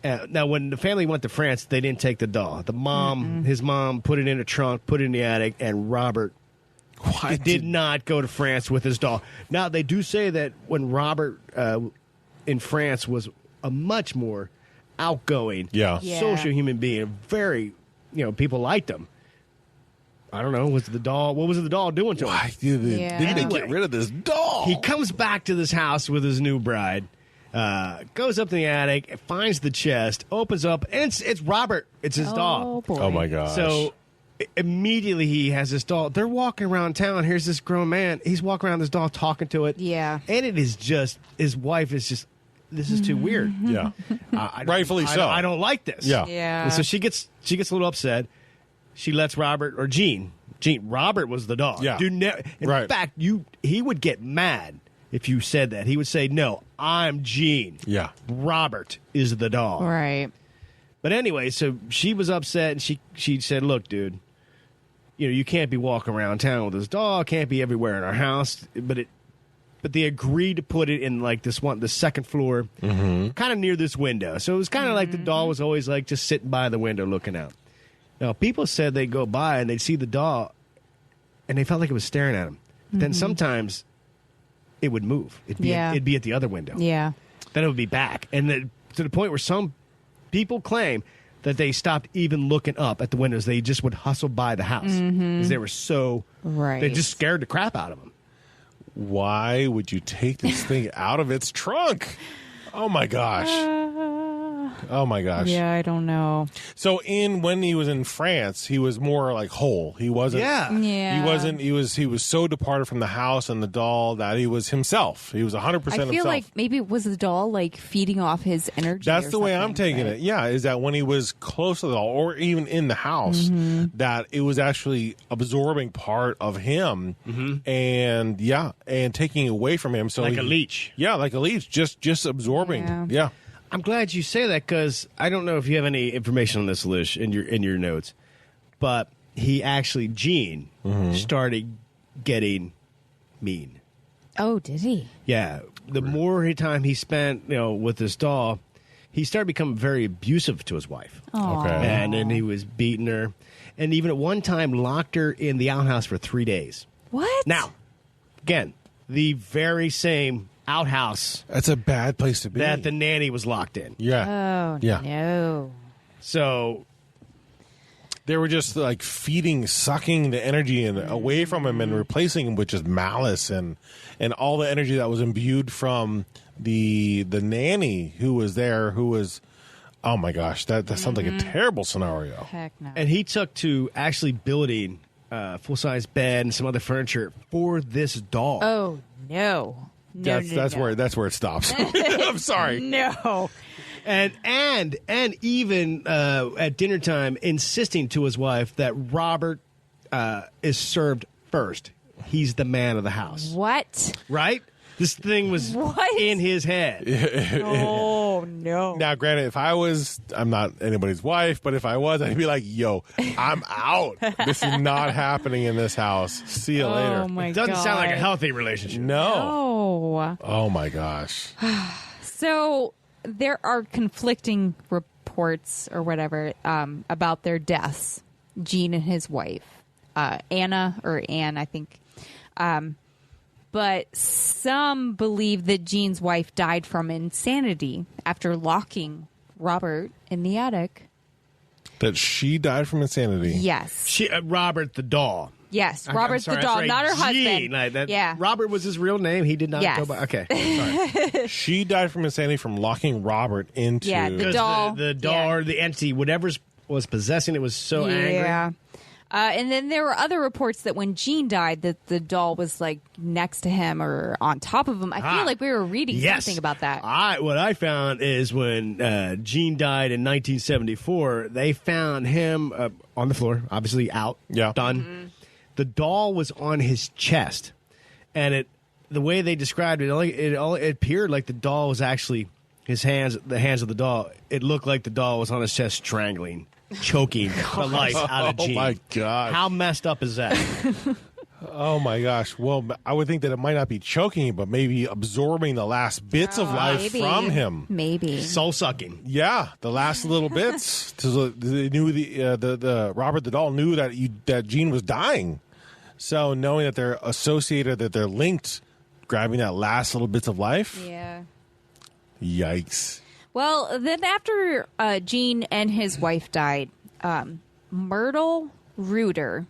Now, when the family went to France, they didn't take the doll. His mom, put it in a trunk, put it in the attic, and Robert did not go to France with his doll. Now, they do say that when Robert in France was a much more outgoing, Yeah. social human being, very, people liked him. I don't know. What was the doll doing to him? Why did they Anyway, get rid of this doll? He comes back to this house with his new bride, goes up in the attic, finds the chest, opens up, and it's Robert. It's his doll. Boy. Oh my gosh. So immediately he has this doll. They're walking around town. Here's this grown man. He's walking around this doll talking to it. Yeah. And it is just, his wife is just, this is too weird. Yeah. Rightfully so. I don't like this. Yeah. Yeah. And so she gets a little upset. She lets Robert or Gene. Robert was the dog. Yeah. In fact, he would get mad if you said that. He would say, "No, I'm Gene. Yeah. Robert is the dog." Right. But anyway, so she was upset and she said, "Look, dude, you can't be walking around town with this dog. Can't be everywhere in our house." But they agreed to put it in like the second floor, kind of near this window. So it was kind of like the doll was always like just sitting by the window looking out. Now, people said they'd go by and they'd see the doll, and they felt like it was staring at them. Then sometimes it would move. It'd be at the other window. Yeah. Then it would be back. And to the point where some people claim that they stopped even looking up at the windows. They just would hustle by the house because they were so... Right. They just scared the crap out of them. Why would you take this thing out of its trunk? Oh my gosh. Oh my gosh. Yeah, I don't know. So when he was in France, he was more like whole. He wasn't. Yeah. Yeah. He wasn't. He was so departed from the house and the doll that he was himself. He was 100% himself. I feel like maybe it was the doll like feeding off his energy. That's or the way I'm something, taking right? it. Yeah, is that when he was close to the doll or even in the house, that it was actually absorbing part of him, and taking away from him. So Like a leech. Yeah, like a leech, just absorbing. Yeah. I'm glad you say that because I don't know if you have any information on this, Lish, in your notes, but he actually, Gene, started getting mean. Oh, did he? Yeah. The more time he spent, with this doll, he started becoming very abusive to his wife. Aw. Okay. And then he was beating her. And even at one time locked her in the outhouse for 3 days. What? Now, again, the very same outhouse That's a bad place to be. that the nanny was locked in. Yeah. Oh, Yeah. no. So, They were just like sucking the energy away from him and replacing him with just malice and all the energy that was imbued from the nanny who was there, who was, oh my gosh, that sounds like a terrible scenario. Heck no. and he took to actually building a full-size bed and some other furniture for this doll. Oh, no. No, That's where it stops. I'm sorry. No. And even at dinner time, insisting to his wife that Robert is served first. He's the man of the house, What? right? This thing was What? in his head. Oh, no. Now, granted, if I was, I'm not anybody's wife, but if I was, I'd be like, yo, I'm out. This is not happening in this house. See you later. Oh, my It God. doesn't sound like a healthy relationship. No. Oh. Oh, my gosh. So there are conflicting reports or whatever about their deaths, Gene and his wife, Anne, I think. But some believe that Gene's wife died from insanity after locking Robert in the attic. That she died from insanity. Yes. Robert the doll. Yes, I'm Robert sorry, the doll, sorry, not her Gene, husband. like that. Yeah. Robert was his real name. He did not Yes. go by. Okay. Sorry. She died from insanity from locking Robert into. Yeah, the Because doll. the doll Yeah. or the entity, whatever was possessing it, was so angry. Yeah. And then there were other reports that when Gene died, that the doll was like next to him or on top of him. I feel like we were reading something about that. What I found is when Gene died in 1974, they found him on the floor, obviously out, done. Mm-hmm. The doll was on his chest, and the way they described it, it appeared like the doll was actually the hands of the doll. It looked like the doll was on his chest, strangling, choking the life out of Gene. Oh, my gosh. How messed up is that? Oh, my gosh. Well, I would think that it might not be choking, but maybe absorbing the last bits of life Maybe. from him. Maybe. Soul sucking. Yeah, the last little bits. They knew the Robert the doll knew that Gene was dying. So knowing that they're associated, that they're linked, grabbing that last little bits of life. Yeah. Yikes. Well, then after Gene and his wife died, Myrtle Reuter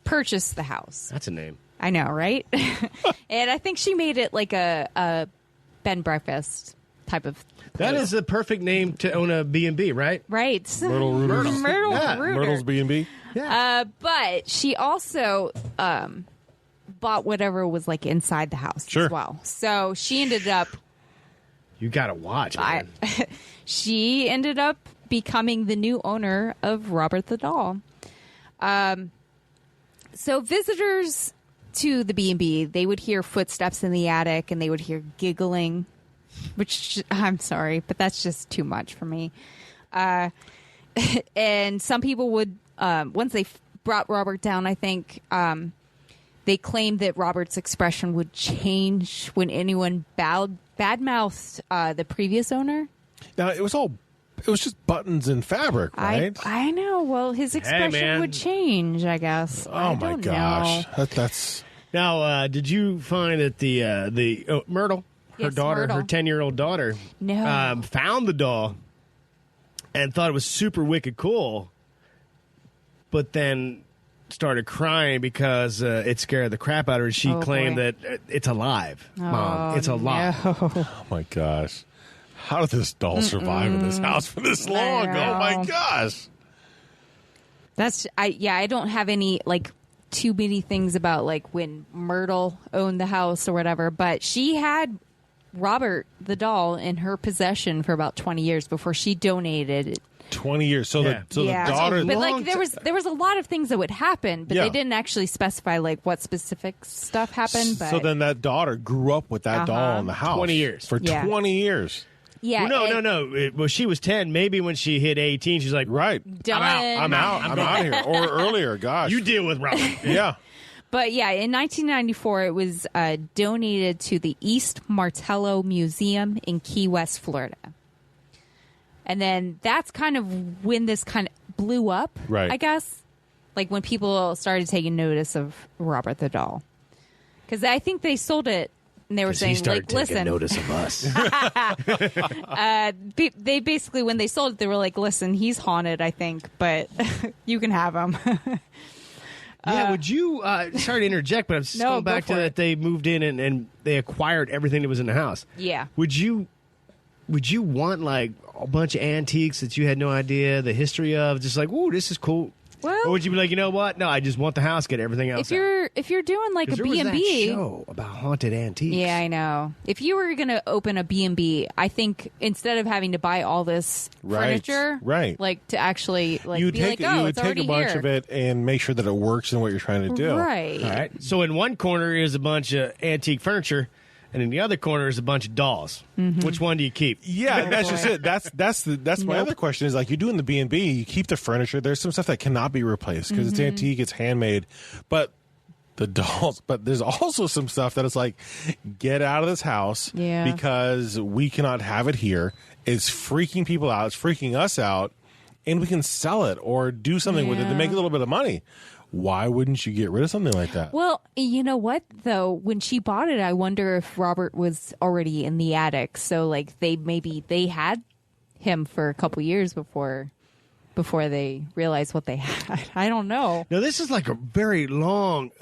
purchased the house. That's a name. I know, right? And I think she made it like a bed and breakfast type of That is the perfect name to own a B&B, right? right. Myrtle Reuter. Myrtle Yeah. Reuter. Myrtle's B&B. But she also bought whatever was like inside the house Sure. as well. So she ended up You got to watch, man. she ended up becoming the new owner of Robert the Doll. So visitors to the B&B, they would hear footsteps in the attic and they would hear giggling, which I'm sorry, but that's just too much for me. And some people would, once they brought Robert down, I think they claimed that Robert's expression would change when anyone badmouthed the previous owner. Now, it was just buttons and fabric, right? I know. Well, his expression man. would change, I guess. Oh, my gosh. That's... Now, did you find that the Myrtle, her Yes, daughter, Myrtle. her 10-year-old daughter, No. found the doll and thought it was super wicked cool, but then started crying because it scared the crap out of her. She Oh, claimed boy. that it's alive, Mom. Oh, It's alive. no. Oh, my gosh. How did this doll survive in this house for this long? know. Oh, my gosh. I don't have any like too many things about like when Myrtle owned the house or whatever, but she had Robert the doll in her possession for about 20 years before she donated it. 20 years. So Yeah. the Yeah. daughter... But Long like there was a lot of things that would happen, but Yeah. they didn't actually specify like what specific stuff happened. But So then that daughter grew up with that doll in the house. 20 years. For Yeah. 20 years. yeah, Well, no. Well, she was 10. Maybe when she hit 18, she's like, Right. Done. I'm out of here. Or earlier, gosh. you deal with Robert. Yeah. But yeah, in 1994, it was donated to the East Martello Museum in Key West, Florida. And then that's kind of when this kind of blew up, Right. I guess. Like when people started taking notice of Robert the doll. Because I think they sold it and they were He saying, started like, taking listen, notice of us. they basically, when they sold it, they were like, listen, he's haunted, I think, but you can have him. Yeah, would you, sorry to interject, but I'm just No, going back go to for that it. they moved in and they acquired everything that was in the house. Yeah. Would you want like a bunch of antiques that you had no idea the history of? Just like, ooh, this is cool. Well, Or would you be like, you know what? No, I just want the house, get everything else if you're doing like a there was that B&B, show about haunted antiques. yeah, I know. If you were going to open a B&B, I think instead of having to buy all this Right, furniture, right. like to actually like You would be take like, oh, you would it's take a already bunch here. of it and make sure that it works in what you're trying to do. Right. All right. So in one corner is a bunch of antique furniture, and in the other corner is a bunch of dolls. Which one do you keep? Yeah, that's just it. That's my other question is, like, you do in the B&B, you keep the furniture. There's some stuff that cannot be replaced because it's antique, it's handmade. But the dolls, but there's also some stuff that is like, get out of this house because we cannot have it here. It's freaking people out. It's freaking us out. And we can sell it or do something with it to make a little bit of money. Why wouldn't you get rid of something like that? Well, you know what, though? When she bought it, I wonder if Robert was already in the attic. So, like, they had him for a couple years before they realized what they had. I don't know. Now, this is like a very long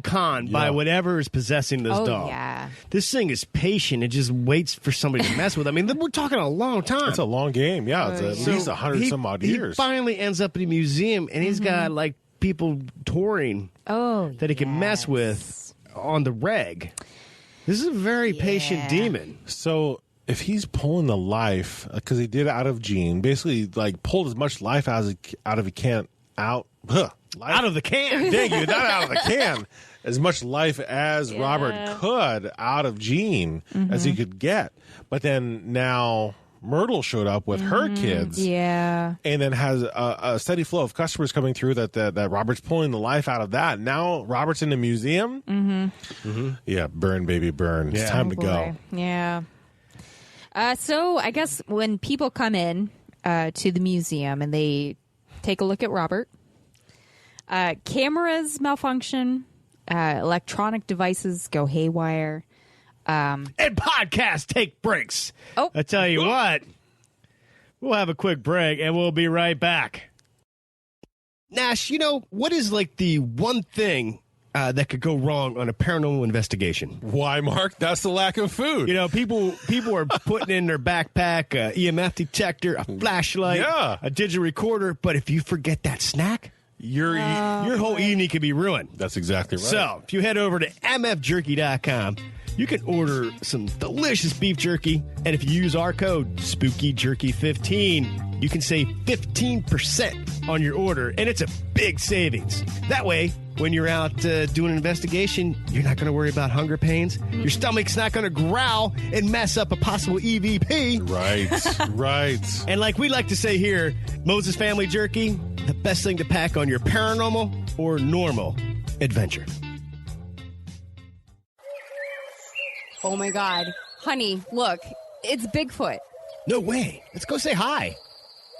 con by whatever is possessing this doll. Yeah. This thing is patient. It just waits for somebody to mess with it. I mean, we're talking a long time. It's a long game. Yeah, it's at least 100 some odd years. He finally ends up in a museum, and he's got, like, people touring that he can mess with on the reg. This is a very patient demon. So if he's pulling the life, because he did out of Gene, basically like pulled as much life out of the can. Out of the can. Dang you, not out of the can. As much life as Robert could out of Gene as he could get. But then now Myrtle showed up with her kids. Yeah. And then has a steady flow of customers coming through that Robert's pulling the life out of that. Now Robert's in the museum. Yeah, burn, baby, burn. It's time to go. Yeah. So I guess when people come in to the museum and they take a look at Robert, cameras malfunction, electronic devices go haywire. And podcasts take breaks. Oh. I tell you what, we'll have a quick break and we'll be right back. Nash, you know, what is like the one thing that could go wrong on a paranormal investigation? Why, Mark? That's the lack of food. You know, people are putting in their backpack a EMF detector, a flashlight, a digital recorder, but if you forget that snack, your whole evening could be ruined. That's exactly right. So, if you head over to mfjerky.com, you can order some delicious beef jerky, and if you use our code SpookyJerky15, you can save 15% on your order, and it's a big savings. That way, when you're out doing an investigation, you're not going to worry about hunger pains. Your stomach's not going to growl and mess up a possible EVP. Right. And like we like to say here, Moses Family Jerky, the best thing to pack on your paranormal or normal adventure. Oh, my God. Honey, look. It's Bigfoot. No way. Let's go say hi.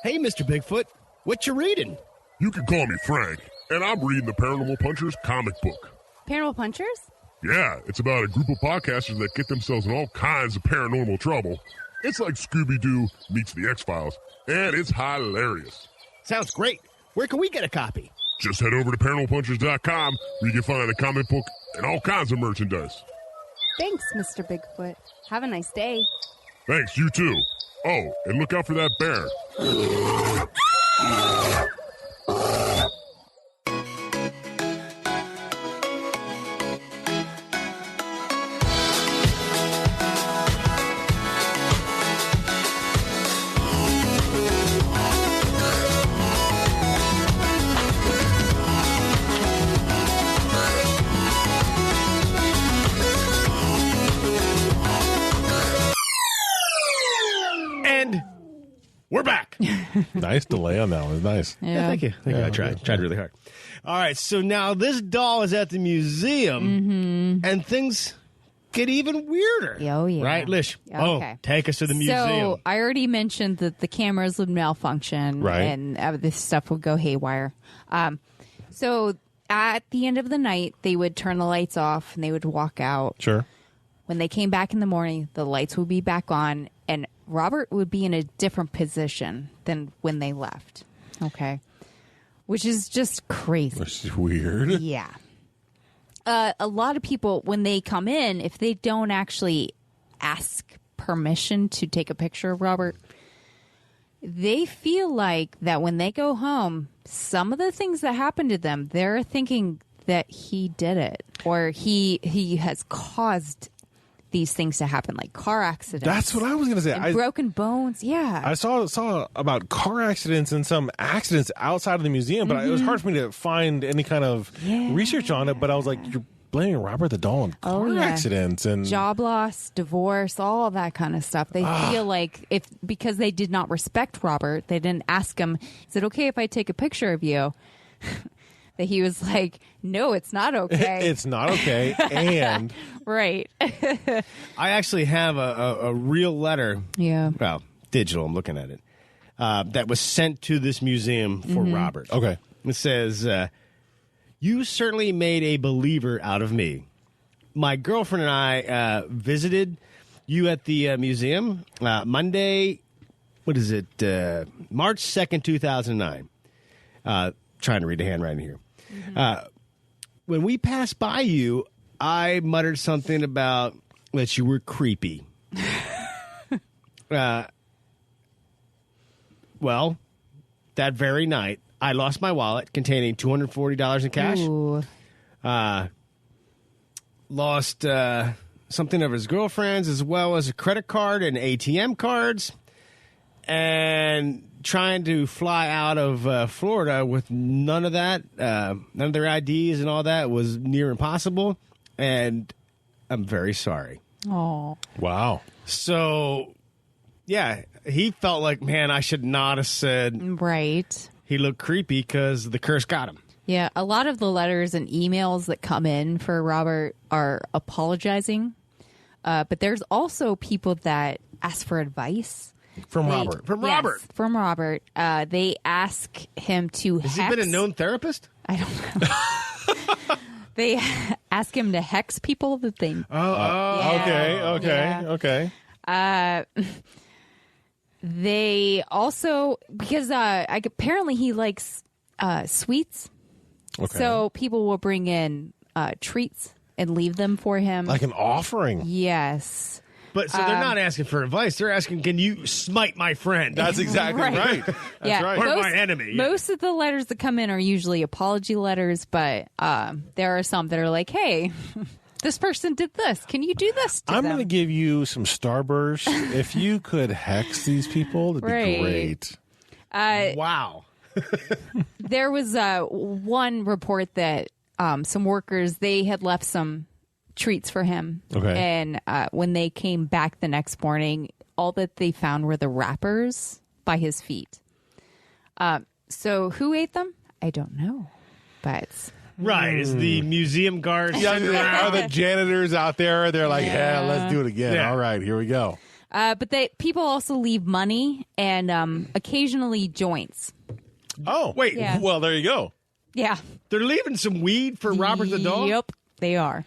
Hey, Mr. Bigfoot. What you reading? You can call me Frank, and I'm reading the Paranormal Punchers comic book. Paranormal Punchers? Yeah, it's about a group of podcasters that get themselves in all kinds of paranormal trouble. It's like Scooby-Doo meets the X-Files, and it's hilarious. Sounds great. Where can we get a copy? Just head over to paranormalpunchers.com where you can find a comic book and all kinds of merchandise. Thanks, Mr. Bigfoot. Have a nice day. Thanks, you too. Oh, and look out for that bear. We're back. Nice delay on that one. Nice. Yeah, thank you. I tried really hard. All right, so now this doll is at the museum, and things get even weirder. Oh, yeah. Right, Lish? Okay. Oh, take us to the museum. So I already mentioned that the cameras would malfunction, right, and this stuff would go haywire. So at the end of the night, they would turn the lights off, and they would walk out. Sure. When they came back in the morning, the lights would be back on, and Robert would be in a different position than when they left. Okay. Which is just crazy. Which is weird. Yeah. A lot of people, when they come in, if they don't actually ask permission to take a picture of Robert, they feel like that when they go home, some of the things that happen to them, they're thinking that he did it, or he has caused these things to happen, like car accidents. That's what I was going to say. And broken bones. Yeah. I saw about car accidents and some accidents outside of the museum, but it was hard for me to find any kind of research on it. But I was like, blaming Robert the doll on car accidents and job loss, divorce, all of that kind of stuff. They feel like because they did not respect Robert, they didn't ask him, is it okay if I take a picture of you? That he was like, no, it's not okay. It's not okay. And right. I actually have a real letter. Yeah. Well, digital. I'm looking at it. That was sent to this museum for Robert. okay. It says, you certainly made a believer out of me. My girlfriend and I visited you at the museum Monday, what is it, March 2nd, 2009. Trying to read the handwriting here. When we passed by you, I muttered something about that you were creepy. Well, that very night, I lost my wallet containing $240 in cash. Ooh. Lost something of his girlfriend's, as well as a credit card and ATM cards. And trying to fly out of Florida with none of that, none of their IDs and all that was near impossible. And I'm very sorry. Oh. Wow. So, yeah, he felt like, man, I should not have said Right. he looked creepy because the curse got him. Yeah, a lot of the letters and emails that come in for Robert are apologizing. But there's also people that ask for advice. From They- Robert. From Yes, Robert. From Robert. They ask him to Has hex. he been a known therapist? I don't know. They ask him to hex people that they... Yeah. Okay. They also... Because apparently he likes sweets. Okay. So people will bring in treats and leave them for him. Like an offering. Yes. But so they're not asking for advice. They're asking, can you smite my friend? That's exactly right. That's Yeah. right. Or my enemy, yeah. Most of the letters that come in are usually apology letters, but there are some that are like, hey, this person did this. Can you do this to I'm them? going to give you some Starburst. If you could hex these people, that'd Right. be great. Wow. There was one report that some workers, they had left some treats for him. Okay. And when they came back the next morning, all that they found were the wrappers by his feet. So who ate them? I don't know. But Right. Is the museum guards Yeah, sitting are around? the janitors out there? They're like, yeah, let's do it again. Yeah. All right, here we go. but people also leave money and occasionally joints. Oh, Wait, Yeah. well, there you go. Yeah. they're leaving some weed for Robert the dog? Yep, they are.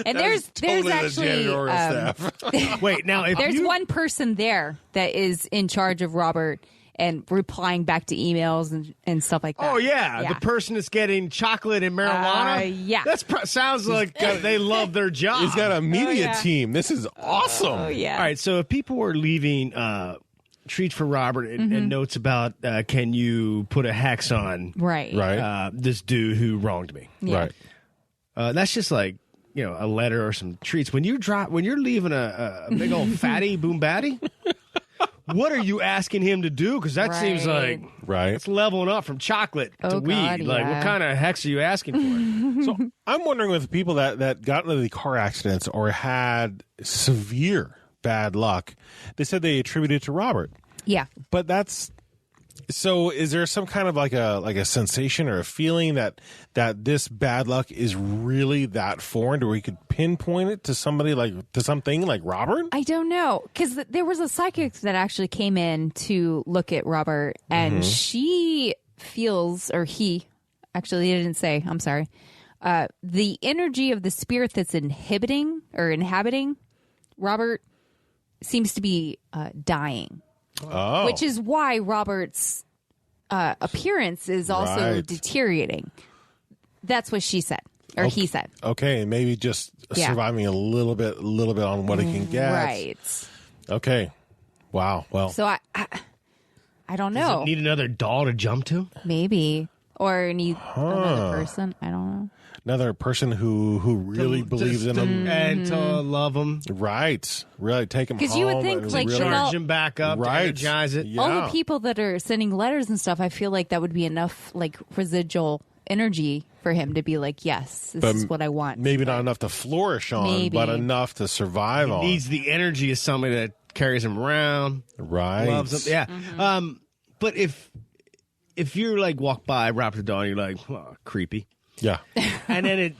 And there's Totally actually the janitorial staff. Wait, now if there's you... one person there that is in charge of Robert and replying back to emails and stuff like that. Oh, yeah. The person that's getting chocolate and marijuana? Yeah. That sounds like they love their job. He's got a media yeah. team. This is awesome. Oh yeah. All right, so if people were leaving treats for Robert and notes about can you put a hex on Right. Right. this dude who wronged me, Yeah. Right. that's just like, you know, a letter or some treats. When you're leaving a big old fatty boom batty, what are you asking him to do? Because that seems like Right. it's leveling up from chocolate to Oh, weed. God, Like, what yeah. kind of hex are you asking for? So I'm wondering with people that got into the car accidents or had severe bad luck, they said they attributed it to Robert. Yeah. But that's so. Is there some kind of like a sensation or a feeling that this bad luck is really that foreign, to where you could pinpoint it to somebody to something like Robert? I don't know, because there was a psychic that actually came in to look at Robert, and she feels, or he, actually, they didn't say, I'm sorry, the energy of the spirit that's inhabiting Robert seems to be dying, Oh, which is why Robert's appearance is also Right. deteriorating. That's what she said, or he said. okay. Maybe just Yeah. surviving a little bit on what he can get. Right. Okay. Wow. Well, So I don't Does know. it need another doll to jump to? Maybe. Or need another person. I don't know. another person who really believes in him. And to love him. Right. Really take him home. 'Cause you would think, and like, really, all- Charge him back up, to Right. energize it. Yeah. All the people that are sending letters and stuff, I feel like that would be enough, like, residual energy for him to be like, yes, this is what I want. Maybe not enough to flourish on, Maybe. but enough to survive on. Needs the energy of somebody that carries him around. Right. Loves him. Yeah. Mm-hmm. But if you're like walk by Robert the Dog, you're like, oh, creepy. Yeah. And then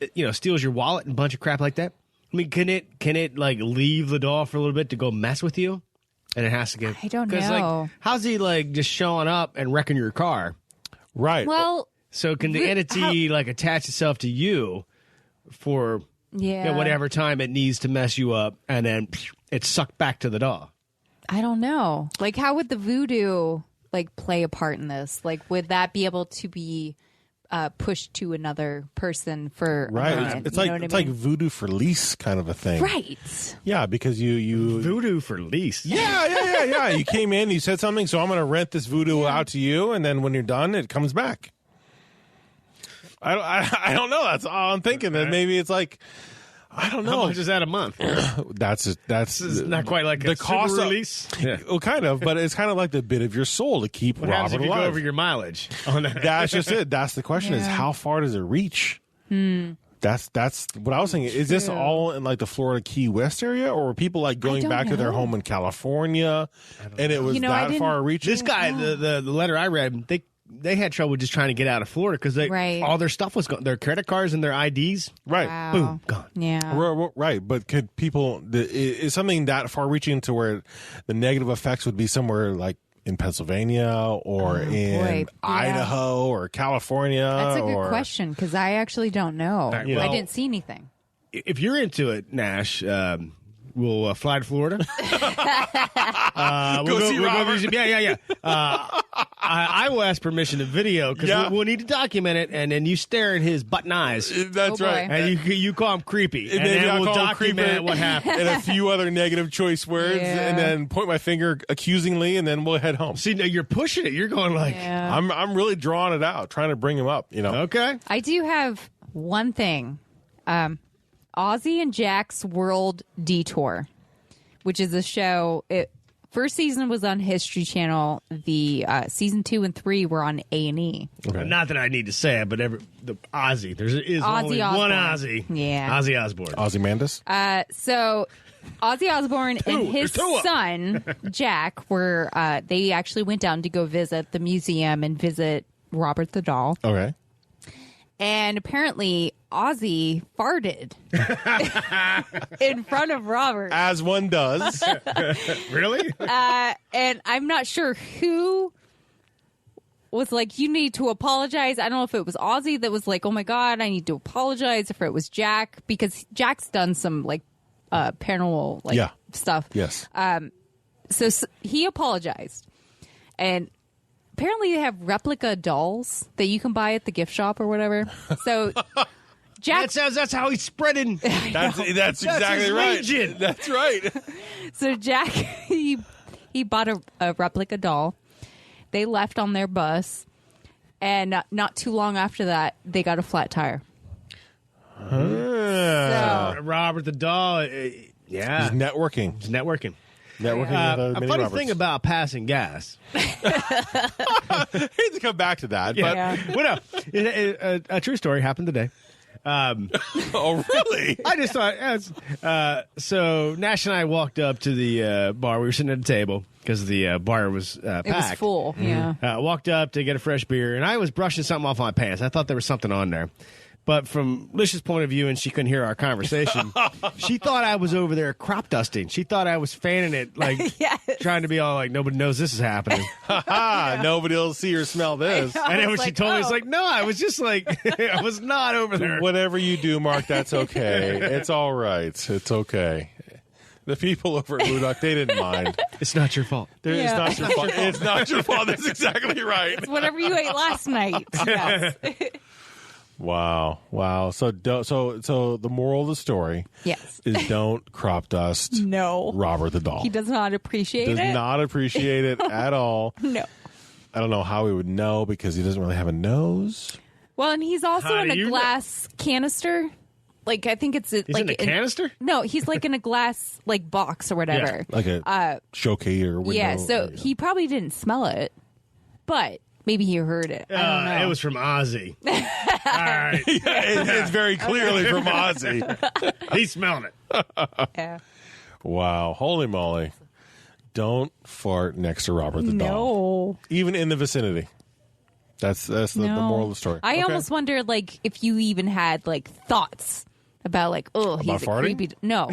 it steals your wallet and a bunch of crap like that. I mean, can it like leave the doll for a little bit to go mess with you? And it has to get. I don't 'cause, know. Like, how's he like just showing up and wrecking your car? Right. Well, So can the entity like attach itself to you for whatever time it needs to mess you up, and then it's sucked back to the doll? I don't know. Like, how would the voodoo like play a part in this? Like, would that be able to be pushed to another person for Right. a moment? It's You like know what it's I like mean? voodoo for lease kind of a thing. Right. Yeah, because you Voodoo for lease. Yeah. You came in, you said something, so I'm going to rent this voodoo out to you, and then when you're done, it comes back. I don't know. That's all I'm thinking. That maybe it's like, I don't know. How much is that a month? That's It's not quite like the a cost super of- release. Yeah. Well, kind of, but it's kind of like the bit of your soul to keep What happens Robert if you alive. go over your mileage? On that? That's just it. That's the question: is how far does it reach? That's what I was thinking. Is this all in like the Florida Key West area, or were people like going don't back to their know. home in California, and it was You know, I that didn't- far reaching? This guy, the letter I read, they had trouble just trying to get out of Florida because Right. all their stuff was gone. Their credit cards and their IDs, right? Wow. boom, gone. Yeah. Right, but could people is something that far reaching to where the negative effects would be somewhere like in Pennsylvania or in boy. Yeah. Idaho or California? That's a good or, question because I actually don't know. right, I well- didn't see anything. If you're into it, Nash, we'll fly to Florida. We'll see Robert. Yeah. I will ask permission to video because Yeah. we'll need to document it, and then you stare at his button eyes, That's Oh, boy. right. and you call him creepy, and maybe then I'll we'll call him document creeper. what happened. And a few other negative choice words, Yeah. and then point my finger accusingly, and then we'll head home. See, now you're pushing it. You're going like, Yeah. I'm really drawing it out, trying to bring him up. You know, okay. I do have one thing. Ozzy and Jack's World Detour, which is a show. First season was on History Channel. The season 2 and 3 were on A&E. Okay. Not that I need to say it, but the Ozzy. There is Ozzy only Osbourne. one Ozzy. Yeah. Ozzy Osbourne. Ozymandias. So Ozzy Osbourne and his Two up. son Jack were. They actually went down to go visit the museum and visit Robert the Doll. Okay. And apparently Ozzy farted in front of Robert. As one does. Really? And I'm not sure who was like, you need to apologize. I don't know if it was Ozzy that was like, oh my God, I need to apologize. If it was Jack, because Jack's done some like paranormal like Yeah. stuff. Yes. So he apologized. And apparently they have replica dolls that you can buy at the gift shop or whatever. So Jack that's how he's spreading. That's exactly his right. legion. That's right. So Jack, he bought a replica doll. They left on their bus, and not too long after that, they got a flat tire. So Robert the Doll. Yeah. He's networking. He's networking. Networking with A mini funny Roberts. thing about passing gas. I hate to come back to that, Yeah. Well, no, a true story happened today. but oh really? I just thought, so Nash and I walked up to the bar. We were sitting at a table because the bar was packed. it was full. Yeah. Walked up to get a fresh beer, and I was brushing something off my pants. I thought there was something on there. But from Licia's point of view, and she couldn't hear our conversation, she thought I was over there crop dusting. She thought I was fanning it, like Yes. trying to be all like, nobody knows this is happening. Nobody will see or smell this. I And then when was she like, told me, it's oh. like, no, I was just like, I was not over there. Whatever you do, Mark, that's okay. It's all right. It's okay. The people over at Ludoc, they didn't mind. It's not your fault. It's Yeah. not your fault. It's not your fault. That's exactly right. It's whatever you ate last night. Yes. Wow. So the moral of the story Yes. is don't crop dust No. Robert the Doll. He does not appreciate Does it. not appreciate it at all. No. I don't know how he would know because he doesn't really have a nose. Well, and he's also How in do a you know? glass canister. Like, I think it's He's like in a canister? No, he's like in a glass like box or whatever. Like a showcase or window. Yeah, so he probably didn't smell it, but Maybe he heard it. I don't know. It was from Ozzy. All right. It's very clearly from Ozzy. He smelled it. Yeah. Wow. Holy moly. Don't fart next to Robert the doll. No. Even in the vicinity. That's the moral of the story. I Okay. almost wonder, like, if you even had, like, thoughts about, like, oh, he's a farting? creepy... No.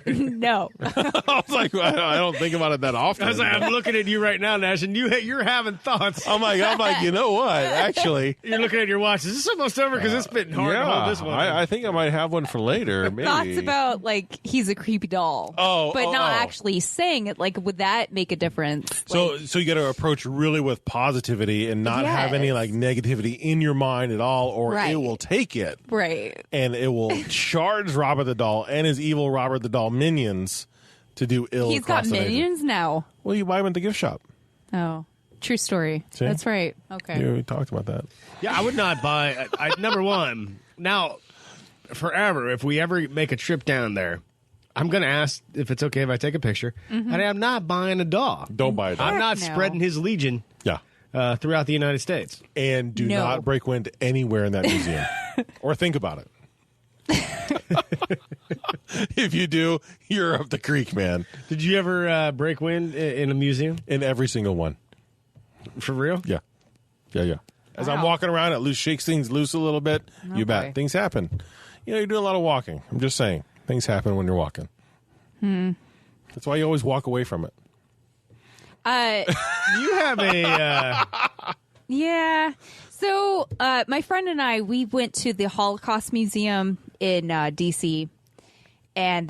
No. I was like, I don't think about it that often. I was like, I'm looking at you right now, Nash, and you're having thoughts. I'm like, you know what? Actually, You're looking at your watch. Is this almost over? Because it's been hard to hold this one. I think I might have one for later. Maybe. Thoughts about, like, he's a creepy doll. But not actually saying it. Like, would that make a difference? So Like, you got to approach really with positivity and not have any Yes. like negativity in your mind at all, or Right. it will take it right. and it will charge Robert the doll and his evil Robert the doll minions to do ill. He's got across the nation. minions now. Well, you buy them at the gift shop. Oh. True story. See? That's right. Okay. Yeah, we talked about that. Yeah, I would not buy. Number one, now, forever, if we ever make a trip down there, I'm going to ask if it's okay if I take a picture. Mm-hmm. And I'm not buying a dog. Don't buy it. I'm not No. spreading his legion Yeah. throughout the United States. And do No. not break wind anywhere in that museum or think about it. If you do, you're up the creek, man. Did you ever break wind in a museum? In every single one. For real? Yeah. Yeah. As I'm Wow. walking around, it shakes things loose a little bit. You bet. Okay. Things happen. You know, you're doing a lot of walking. I'm just saying. Things happen when you're walking. That's why you always walk away from it. You have a. Yeah. So my friend and I, we went to the Holocaust Museum in D.C. And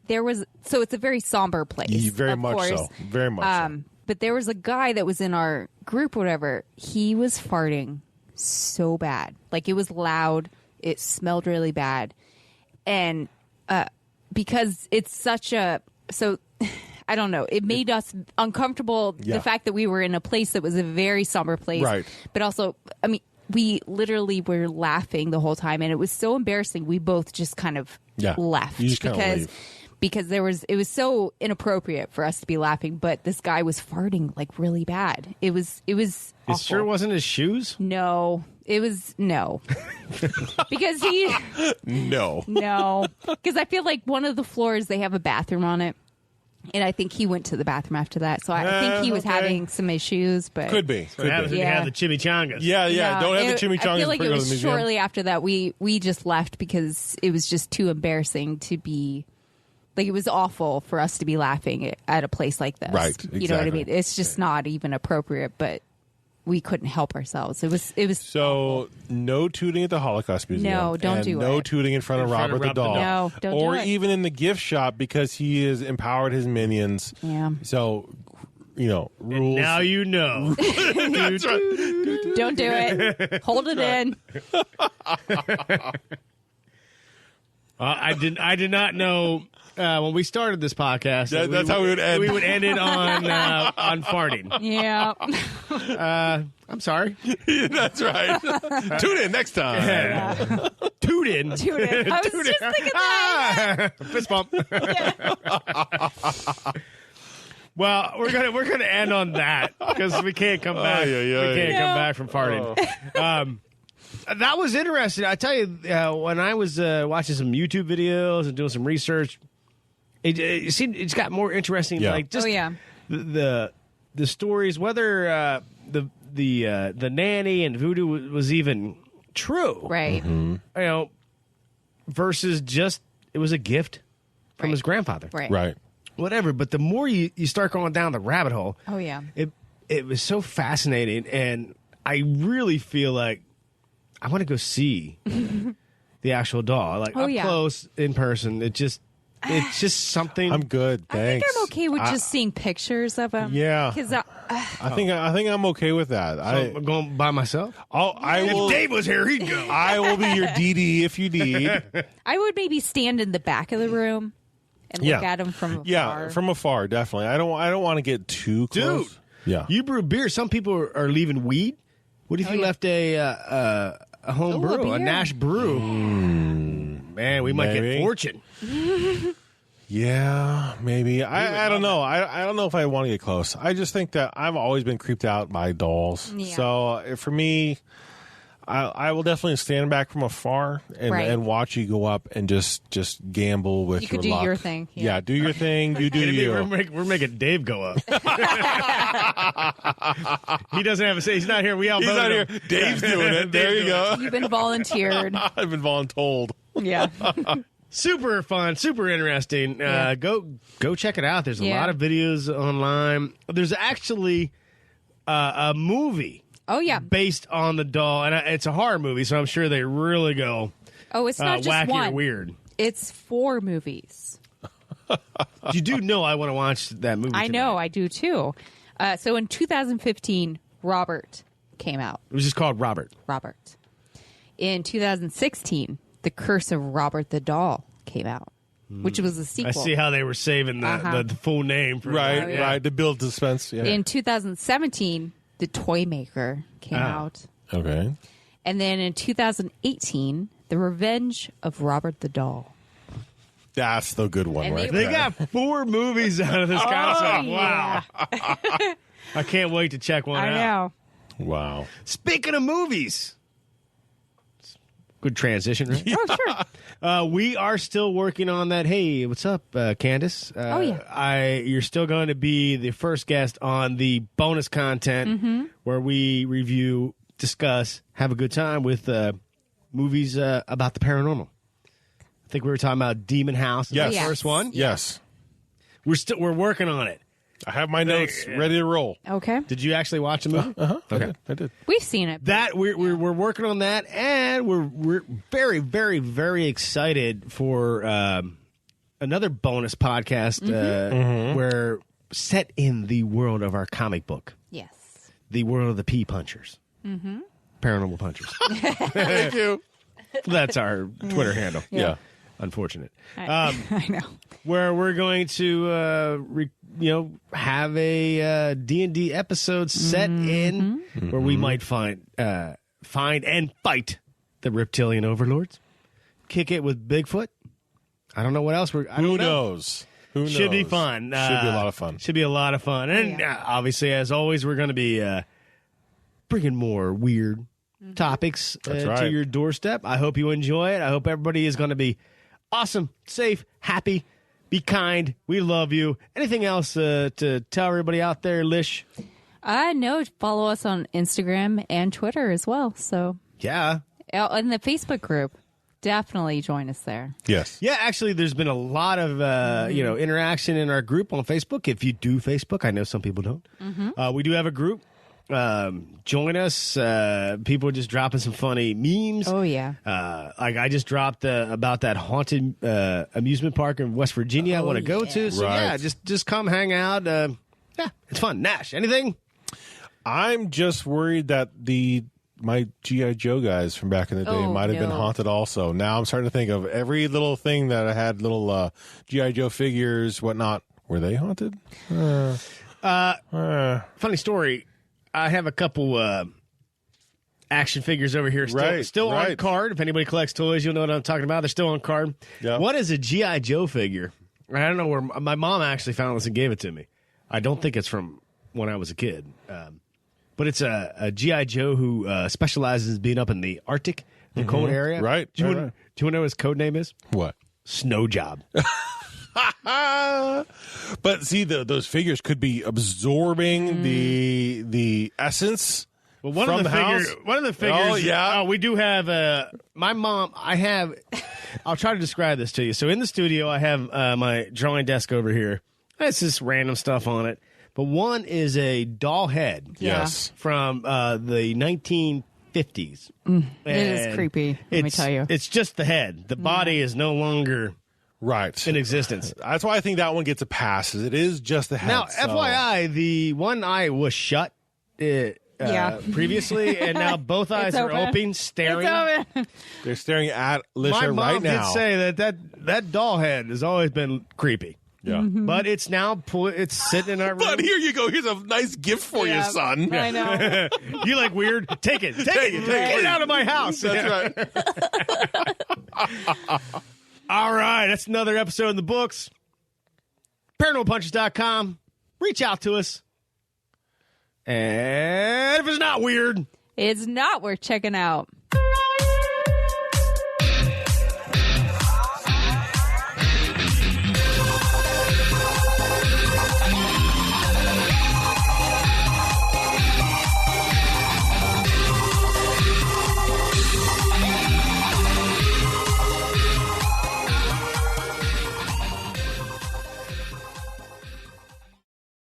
there was, so it's a very somber place. Very of much course. so. Very much so. But there was a guy that was in our group, whatever. He was farting so bad. Like, it was loud. It smelled really bad. And because it's such a, so I don't know, it made us uncomfortable. Yeah. The fact that we were in a place that was a very somber place. Right. But also, I mean, we literally were laughing the whole time, and it was so embarrassing. We both just kind of left You just kinda leave. because it was so inappropriate for us to be laughing. But this guy was farting like really bad. It was It awful. sure wasn't his shoes? No, it was no, because No. because I feel like one of the floors they have a bathroom on it. And I think he went to the bathroom after that. So I think he was okay. having some issues. But Could be. What happens when you Yeah. have the chimichangas? Yeah. No, Don't have the chimichangas. I feel like before it you go to was the museum. shortly after that we just left because it was just too embarrassing to be. Like, it was awful for us to be laughing at a place like this. Right, You know what I exactly. mean? It's just not even appropriate, but we couldn't help ourselves. It was So, no tooting at the Holocaust Museum. No, don't and do no it. tooting in front of Robert the doll. No, don't do Or it. even in the gift shop because he has empowered his minions. Yeah. So, rules. Now you know. That's right. don't do it. Hold it in. I did not know when we started this podcast. Yeah, that's how we would end. We would end it on farting. Yeah. I'm sorry. That's right. Tune in next time. Toot in. Tune in. I was Toot just in. thinking that. Fist bump. Well, we're gonna end on that because we can't come back. Ay, ay, ay. We can't No. come back from farting. That was interesting. I tell you, when I was watching some YouTube videos and doing some research, it seemed it's got more interesting. Yeah. Like just Oh, yeah. the stories, whether the nanny and voodoo was even true, Right. versus just it was a gift from Right. his grandfather, Right. Right. whatever. But the more you start going down the rabbit hole, Oh, yeah. it was so fascinating, and I really feel like I want to go see the actual doll, like Oh, up yeah. close in person. It's just something. I'm good. I think Thanks. I'm okay with just seeing pictures of him. Yeah. Because I think I'm okay with that. I'm going by myself. I will. If Dave was here, he'd go. I will be your DD if you need. I would maybe stand in the back of the room and look at him from afar. Yeah, from afar, definitely. I don't want to get too close. Dude, Yeah. you brew beer. Some people are leaving weed. What if you yeah. left a home Ooh, a brew, a beer. Nash brew? Man, we might Maybe. get fortune. Yeah, maybe. I don't know. I don't know if I want to get close. I just think that I've always been creeped out by dolls. Yeah. So for me, I will definitely stand back from afar and watch you go up and just gamble with You your could do luck. your thing. Yeah, do your thing. You do you. We're making Dave go up. He doesn't have a say. He's not here. We all He's not here. Dave's doing it. There you go. You've been volunteered. I've been voluntold. Yeah. Super fun, super interesting. Yeah. Go check it out. There's a Yeah. lot of videos online. There's actually a movie Oh, yeah. based on the doll, and it's a horror movie, so I'm sure they really go Oh, it's not just wacky one. or weird. It's 4 movies. You do know I want to watch that movie. I tonight. know, I do too. So in 2015, Robert came out. It was just called Robert. Robert. In 2016, The Curse of Robert the Doll came out, which was a sequel. I see how they were saving the full name for Right, that. right. To build suspense. Yeah. In 2017, The Toy Maker came out. Okay. And then in 2018, The Revenge of Robert the Doll. That's the good one, And right? They there. got 4 movies out of this concept. Wow. Yeah. I can't wait to check one I out. know. Wow. Speaking of movies, good transition, right? Oh, sure. We are still working on that. Hey, what's up, Candace? Oh, yeah. You're still going to be the first guest on the bonus content where we review, discuss, have a good time with movies about the paranormal. I think we were talking about Demon House, Yes. the first one. Yes. We're working on it. I have my notes ready to roll. Okay. Did you actually watch the movie? Okay. I did. We've seen it. That we're working on that, and we're very, very, very excited for another bonus podcast where set in the world of our comic book, Yes. the world of the pea punchers, paranormal punchers. Thank you. That's our Twitter handle. Yeah. Unfortunate. I know. Where we're going to have a D&D episode set in where we might find and fight the reptilian overlords, kick it with Bigfoot. I don't know what else Who knows? Who knows? Should be fun. Should be a lot of fun. Should be a lot of fun. And obviously, as always, we're going to be bringing more weird topics That's to right. your doorstep. I hope you enjoy it. I hope everybody is going to be awesome, safe, happy, be kind. We love you. Anything else to tell everybody out there, Lish? No, follow us on Instagram and Twitter as well. So, Yeah. in the Facebook group, definitely join us there. Yes. Yeah, actually, there's been a lot of interaction in our group on Facebook. If you do Facebook, I know some people don't. We do have a group. Join us. People are just dropping some funny memes. Oh, yeah. Like I just dropped about that haunted amusement park in West Virginia I want to go to. So Right. yeah, just come hang out. Yeah, it's fun. Nash, anything? I'm just worried that my G.I. Joe guys from back in the day Oh, might have been no. haunted also. Now I'm starting to think of every little thing that I had, little G.I. Joe figures, whatnot. Were they haunted? Funny story. I have a couple action figures over here still on Right. card. If anybody collects toys, you'll know what I'm talking about. They're still on card. Yeah. What is a G.I. Joe figure? I don't know where my mom actually found this and gave it to me. I don't think it's from when I was a kid. But it's a G.I. Joe who specializes in being up in the Arctic, the cold area. Right, Do you right, want right. to know what his code name is? What? Snow Job. But see, those figures could be absorbing the essence. Well, one from of the house? figures. One of the figures. Oh, yeah. We do have my mom. I have. I'll try to describe this to you. So in the studio, I have my drawing desk over here. It's just random stuff on it. But one is a doll head. Yeah. Yes. From the 1950s. It is creepy, let me tell you. It's just the head. The body is no longer Right. in existence. That's why I think that one gets a pass. Is it is just the head. Now, so- FYI, the one eye was shut previously, and now both eyes are open, staring. It's open. they're staring at My Lisha mom right now. did say that doll head has always been creepy, Yeah. but it's now it's sitting in our room. But here you go. Here's a nice gift for you, son. I know. You like weird? Take it. Take it, Get it out of my house. That's right. All right, that's another episode in the books. ParanormalPunches.com. Reach out to us. And if it's not weird, It's not worth checking out.